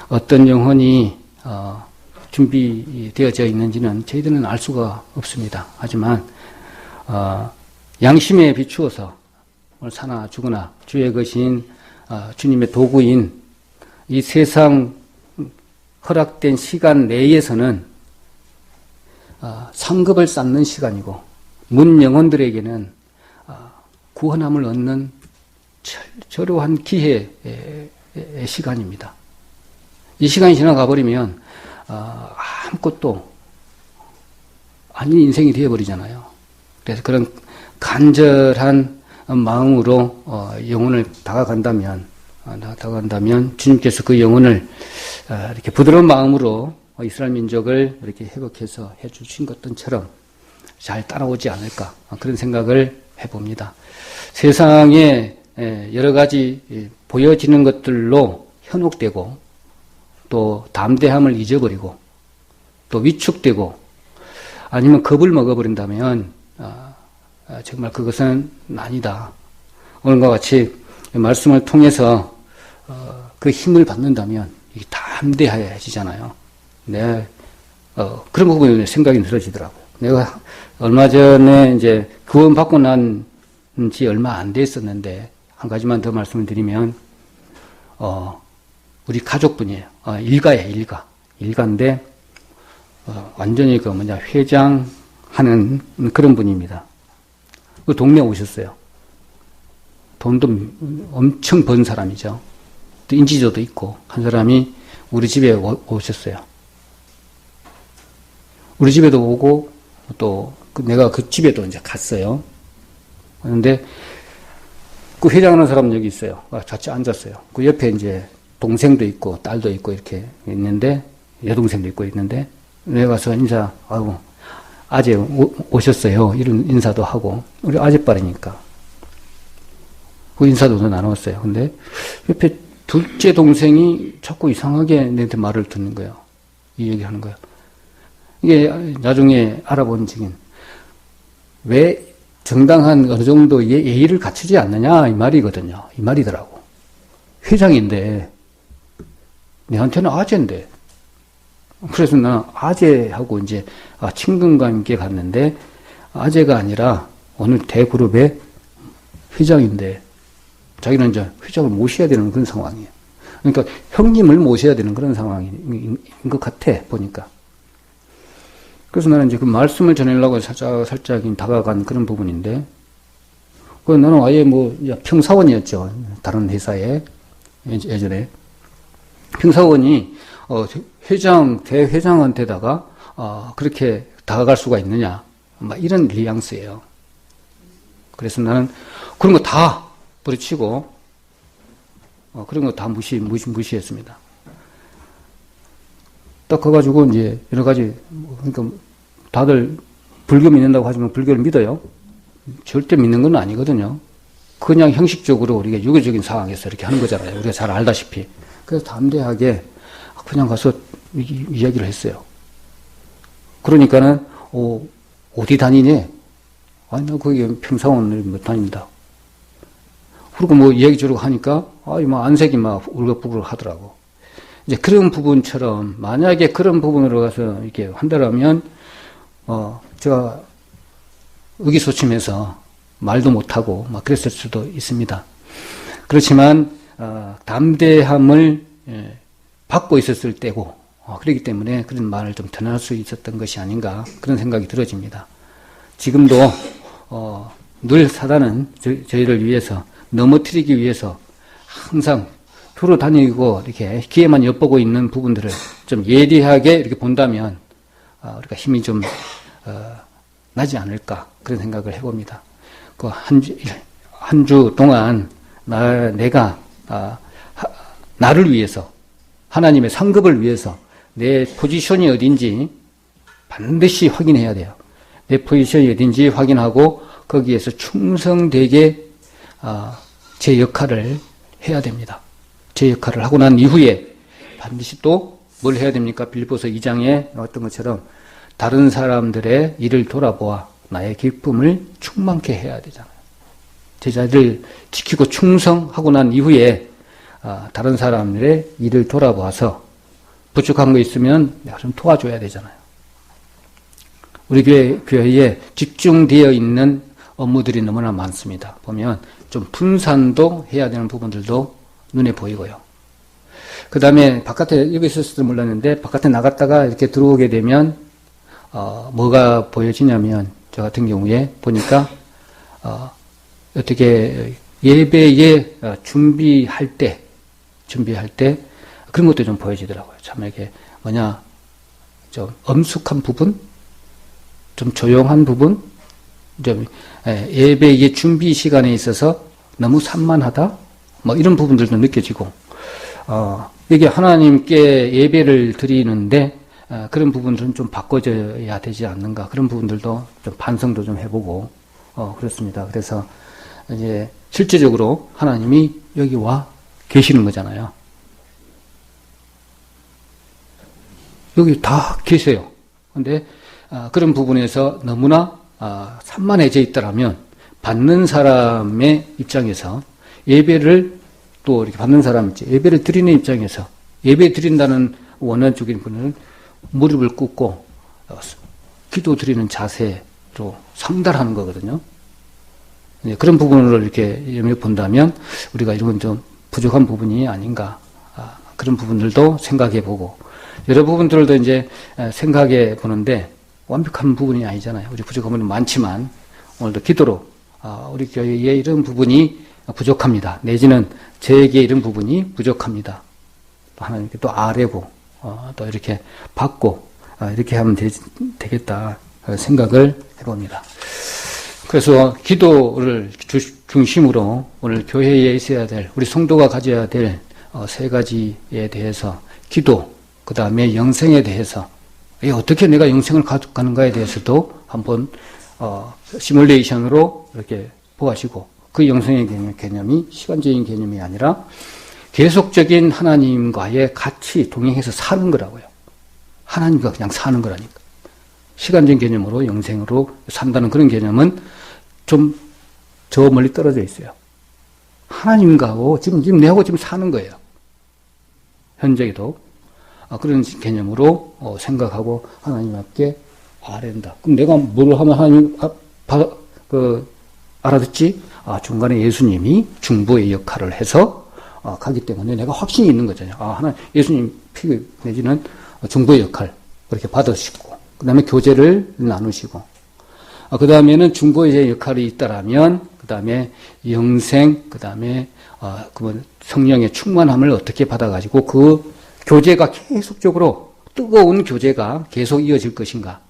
Speaker 1: 어떤 영혼이 준비되어져 있는지는 저희들은 알 수가 없습니다. 하지만 양심에 비추어서 오늘 사나 죽으나 주의 것인 주님의 도구인 이 세상 허락된 시간 내에서는 상급을 쌓는 시간이고 문 영혼들에게는 구원함을 얻는 절호한 기회의 시간입니다. 이 시간이 지나가 버리면 아무것도 아닌 인생이 되어버리잖아요. 그래서 그런 간절한 마음으로 영혼을 다가간다면 주님께서 그 영혼을 이렇게 부드러운 마음으로 이스라엘 민족을 이렇게 회복해서 해주신 것처럼 잘 따라오지 않을까 그런 생각을 해봅니다. 세상에 여러 가지 보여지는 것들로 현혹되고 또 담대함을 잊어버리고 또 위축되고 아니면 겁을 먹어버린다면 정말 그것은 아니다. 오늘과 같이 말씀을 통해서 그 힘을 받는다면 이게 담대해지잖아요. 네, 그런 부분에 생각이 들어지더라고요. 내가 얼마 전에 이제 구원받고 난 지 얼마 안 됐었는데 한 가지만 더 말씀을 드리면 우리 가족분이에요. 일가예요, 일가인데 완전히 회장하는 그런 분입니다. 그 동네에 오셨어요. 돈도 엄청 번 사람이죠. 또 인지도도 있고 한 사람이 우리 집에 오셨어요. 우리 집에도 오고 또 내가 그 집에도 이제 갔어요. 그런데 그 회장하는 사람 여기 있어요. 같이 앉았어요. 그 옆에 이제 동생도 있고 딸도 있고 이렇게 있는데 여동생도 있고 있는데 내가 가서 인사, 아이고 아재 오셨어요. 이런 인사도 하고 우리 아재빨이니까 그 인사도 나눴어요. 근데 옆에 둘째 동생이 자꾸 이상하게 내한테 말을 듣는 거예요. 이 얘기하는 거예요. 이게 나중에 알아본 적인 왜 정당한 어느 정도의 예의를 갖추지 않느냐 이 말이거든요. 이 말이더라고. 회장인데 내한테는 아재인데 그래서 나는 아재하고 이제 친근감 있게 갔는데 아재가 아니라 어느 대그룹의 회장인데 자기는 이제 회장을 모셔야 되는 그런 상황이에요. 그러니까 형님을 모셔야 되는 그런 상황인 것 같아 보니까. 그래서 나는 이제 그 말씀을 전하려고 살짝 다가간 그런 부분인데, 그 나는 아예 뭐 평사원이었죠. 다른 회사에 예전에 평사원이 대회장한테다가 그렇게 다가갈 수가 있느냐, 막 이런 뉘앙스예요. 그래서 나는 그런 거 다 뿌리치고 그런 거 다 무시했습니다. 딱 가가지고 이제 여러 가지, 그러니까 다들 불교 믿는다고 하지만 불교를 믿어요? 절대 믿는 건 아니거든요. 그냥 형식적으로 우리가 유교적인 상황에서 이렇게 하는 거잖아요. 우리가 잘 알다시피. 그래서 담대하게 그냥 가서 이야기를 했어요. 그러니까는, 어디 다니니? 아니, 나 거기 평사원을 못 다닙니다. 그리고 뭐 이야기 저러고 하니까, 뭐 안색이 막 울긋불긋 하더라고. 이제 그런 부분처럼, 만약에 그런 부분으로 가서 이렇게 한다라면, 제가 의기소침해서 말도 못하고 막 그랬을 수도 있습니다. 그렇지만, 담대함을 받고 있었을 때고, 그렇기 때문에 그런 말을 좀 전할 수 있었던 것이 아닌가, 그런 생각이 들어집니다. 지금도, 늘 사단은 저희를 위해서, 넘어뜨리기 위해서 항상 두루 다니고 이렇게 기회만 엿보고 있는 부분들을 좀 예리하게 이렇게 본다면 우리가 힘이 좀 나지 않을까 그런 생각을 해봅니다. 그 한 주 동안 내가 나를 위해서 하나님의 상급을 위해서 내 포지션이 어딘지 반드시 확인해야 돼요. 내 포지션이 어딘지 확인하고 거기에서 충성되게 제 역할을 해야 됩니다. 제 역할을 하고 난 이후에 반드시 또 뭘 해야 됩니까? 빌립보서 2장에 나왔던 것처럼 다른 사람들의 일을 돌아보아 나의 기쁨을 충만케 해야 되잖아요. 제자를 지키고 충성하고 난 이후에 다른 사람들의 일을 돌아보아서 부족한 거 있으면 내가 좀 도와줘야 되잖아요. 우리 교회에 집중되어 있는 업무들이 너무나 많습니다. 보면 좀 분산도 해야 되는 부분들도 눈에 보이고요. 그 다음에 바깥에, 여기 있었을 줄 몰랐는데, 바깥에 나갔다가 이렇게 들어오게 되면, 뭐가 보여지냐면, 저 같은 경우에 보니까, 어떻게 예배에 준비할 때, 그런 것도 좀 보여지더라고요. 참 이게 좀 엄숙한 부분, 좀 조용한 부분, 좀 예배의 준비 시간에 있어서 너무 산만하다, 뭐 이런 부분들도 느껴지고, 이게 하나님께 예배를 드리는데 그런 부분들은 좀 바꿔줘야 되지 않는가, 그런 부분들도 좀 반성도 좀 해보고 그렇습니다. 그래서 이제 실제적으로 하나님이 여기 와 계시는 거잖아요. 여기 다 계세요. 근데 그런 부분에서 너무나 산만해져 있더라면 받는 사람의 입장에서 예배를 또 이렇게 받는 사람 있지, 예배를 드리는 입장에서 예배 드린다는 원어적인 분은 무릎을 꿇고 기도 드리는 자세로 상달하는 거거든요. 그런 부분으로 이렇게 염려 본다면 우리가 이런 좀 부족한 부분이 아닌가, 그런 부분들도 생각해 보고, 여러 부분들도 이제 생각해 보는데 완벽한 부분이 아니잖아요. 우리 부족한 부분이 많지만 오늘도 기도로 우리 교회에 이런 부분이 부족합니다. 내지는 저에게 이런 부분이 부족합니다. 또 하나님께 또 아뢰고 또 이렇게 받고 이렇게 하면 되겠다 생각을 해봅니다. 그래서 기도를 중심으로 오늘 교회에 있어야 될, 우리 성도가 가져야 될 세 가지에 대해서 기도, 그 다음에 영생에 대해서 어떻게 내가 영생을 가져가는가에 대해서도 한번 시뮬레이션으로 이렇게 보아시고, 그 영생의 개념이 시간적인 개념이 아니라 계속적인 하나님과의 같이 동행해서 사는 거라고요. 하나님과 그냥 사는 거라니까. 시간적인 개념으로 영생으로 산다는 그런 개념은 좀 저 멀리 떨어져 있어요. 하나님과고 지금 내하고 지금 사는 거예요. 현재에도. 그런 개념으로 생각하고 하나님 앞에 아랜다. 그럼 내가 뭘 하면 하나님 알아듣지? 중간에 예수님이 중보의 역할을 해서 가기 때문에 내가 확신이 있는 거잖아요. 하나님, 예수님 피 내지는 중보의 역할 그렇게 받으시고, 그 다음에 교제를 나누시고, 그 다음에는 중보의 역할이 있다라면, 그 다음에 영생, 그 다음에 성령의 충만함을 어떻게 받아가지고 그 교제가 계속적으로 뜨거운 교제가 계속 이어질 것인가?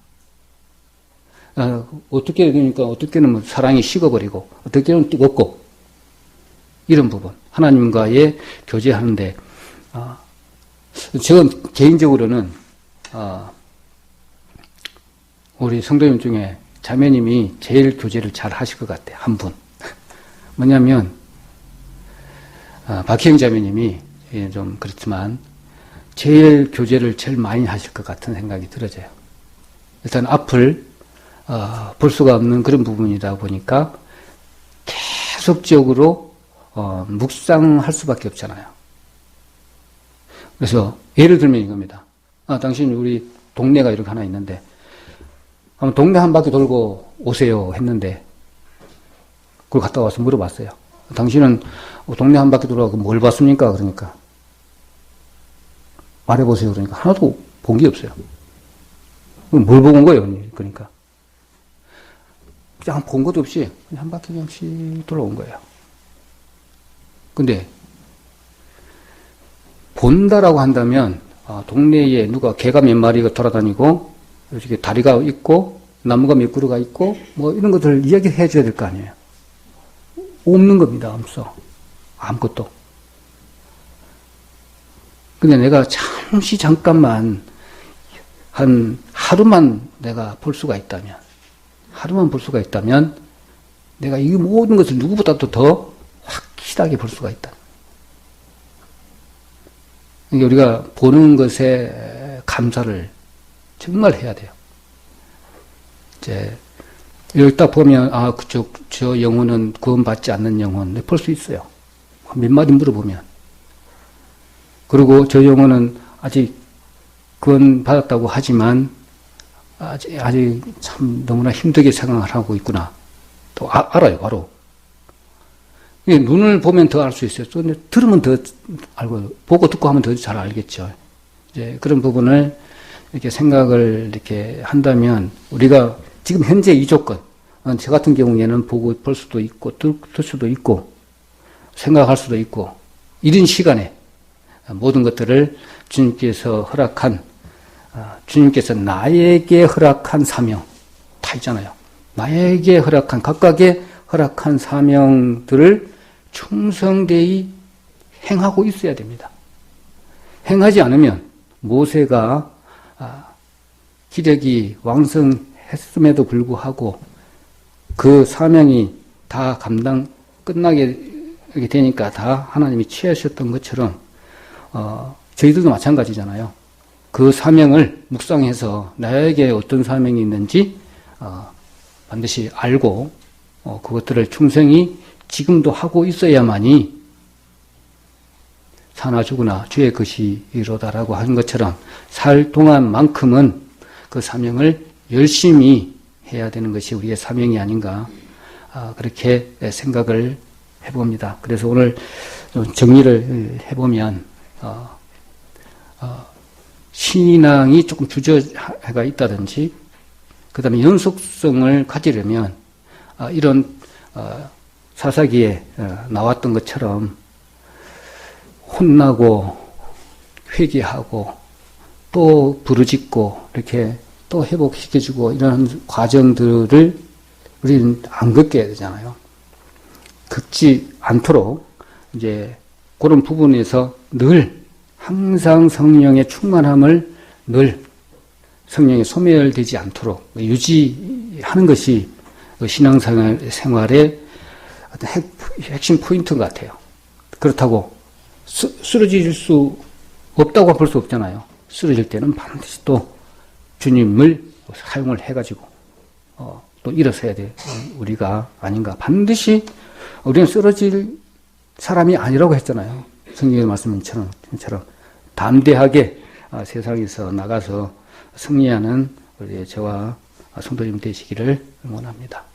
Speaker 1: 어떻게 그러니까 어떻게는 사랑이 식어버리고 어떻게는 뜨겁고 이런 부분 하나님과의 교제하는데 저는 개인적으로는 우리 성도님 중에 자매님이 제일 교제를 잘 하실 것 같아요. 한 분. 뭐냐면 박희영 자매님이 좀 그렇지만 제일 교제를 제일 많이 하실 것 같은 생각이 들어져요. 일단 앞을 볼 수가 없는 그런 부분이다 보니까 계속적으로 묵상할 수밖에 없잖아요. 그래서 예를 들면 이겁니다. 당신 우리 동네가 이렇게 하나 있는데 한번 동네 한 바퀴 돌고 오세요 했는데 그걸 갔다 와서 물어봤어요. 당신은 동네 한 바퀴 돌아가고 뭘 봤습니까? 그러니까 말해보세요. 그러니까 하나도 본 게 없어요. 뭘 보고 온 거예요? 그러니까 그냥 본 것도 없이 그냥 한 바퀴 그냥씩 돌아온 거예요. 근데 본다라고 한다면 동네에 누가 개가 몇 마리가 돌아다니고 이렇게 다리가 있고 나무가 몇 그루가 있고 뭐 이런 것들을 이야기해 줘야 될 거 아니에요. 없는 겁니다. 없어. 아무것도. 근데 내가 잠깐만 한 하루만 내가 볼 수가 있다면 내가 이 모든 것을 누구보다도 더 확실하게 볼 수가 있다. 그러니까 우리가 보는 것에 감사를 정말 해야 돼요. 이제 여기 딱 보면 저 영혼은 구원받지 않는 영혼 볼 수 있어요. 몇 마디 물어보면. 그리고 저 영혼은 아직 구원받았다고 하지만 아직 참 너무나 힘들게 생각을 하고 있구나. 또 알아요, 바로. 눈을 보면 더 알 수 있어요. 또 들으면 더 알고, 보고 듣고 하면 더 잘 알겠죠. 이제 그런 부분을 이렇게 생각을 이렇게 한다면 우리가 지금 현재 이 조건, 저 같은 경우에는 보고 볼 수도 있고, 들 수도 있고, 생각할 수도 있고, 이런 시간에 모든 것들을 주님께서 주님께서 나에게 허락한 사명, 다 있잖아요. 나에게 허락한, 각각의 허락한 사명들을 충성되이 행하고 있어야 됩니다. 행하지 않으면 모세가 기력이 왕성했음에도 불구하고 그 사명이 다 끝나게 되니까 다 하나님이 취하셨던 것처럼 저희들도 마찬가지잖아요. 그 사명을 묵상해서 나에게 어떤 사명이 있는지 반드시 알고 그것들을 충성히 지금도 하고 있어야만이 사나 죽으나 주의 것이로다라고 하는 것처럼 살 동안만큼은 그 사명을 열심히 해야 되는 것이 우리의 사명이 아닌가 그렇게 생각을 해봅니다. 그래서 오늘 좀 정리를 해보면 신앙이 조금 주저해가 있다든지 그 다음에 연속성을 가지려면 이런 사사기에 나왔던 것처럼 혼나고 회개하고 또 부르짖고 이렇게 또 회복시켜주고 이런 과정들을 우리는 안 겪게 되잖아요. 겪지 않도록 이제 그런 부분에서 늘 항상 성령의 충만함을 늘 성령이 소멸되지 않도록 유지하는 것이 신앙생활의 핵심 포인트인 것 같아요. 그렇다고 쓰러질 수 없다고 볼 수 없잖아요. 쓰러질 때는 반드시 또 주님을 사용을 해가지고 또 일어서야 돼. 우리가 아닌가. 반드시 우리는 쓰러질 사람이 아니라고 했잖아요. 성경의 말씀처럼 담대하게 세상에서 나가서 승리하는 우리 저와 성도님 되시기를 응원합니다.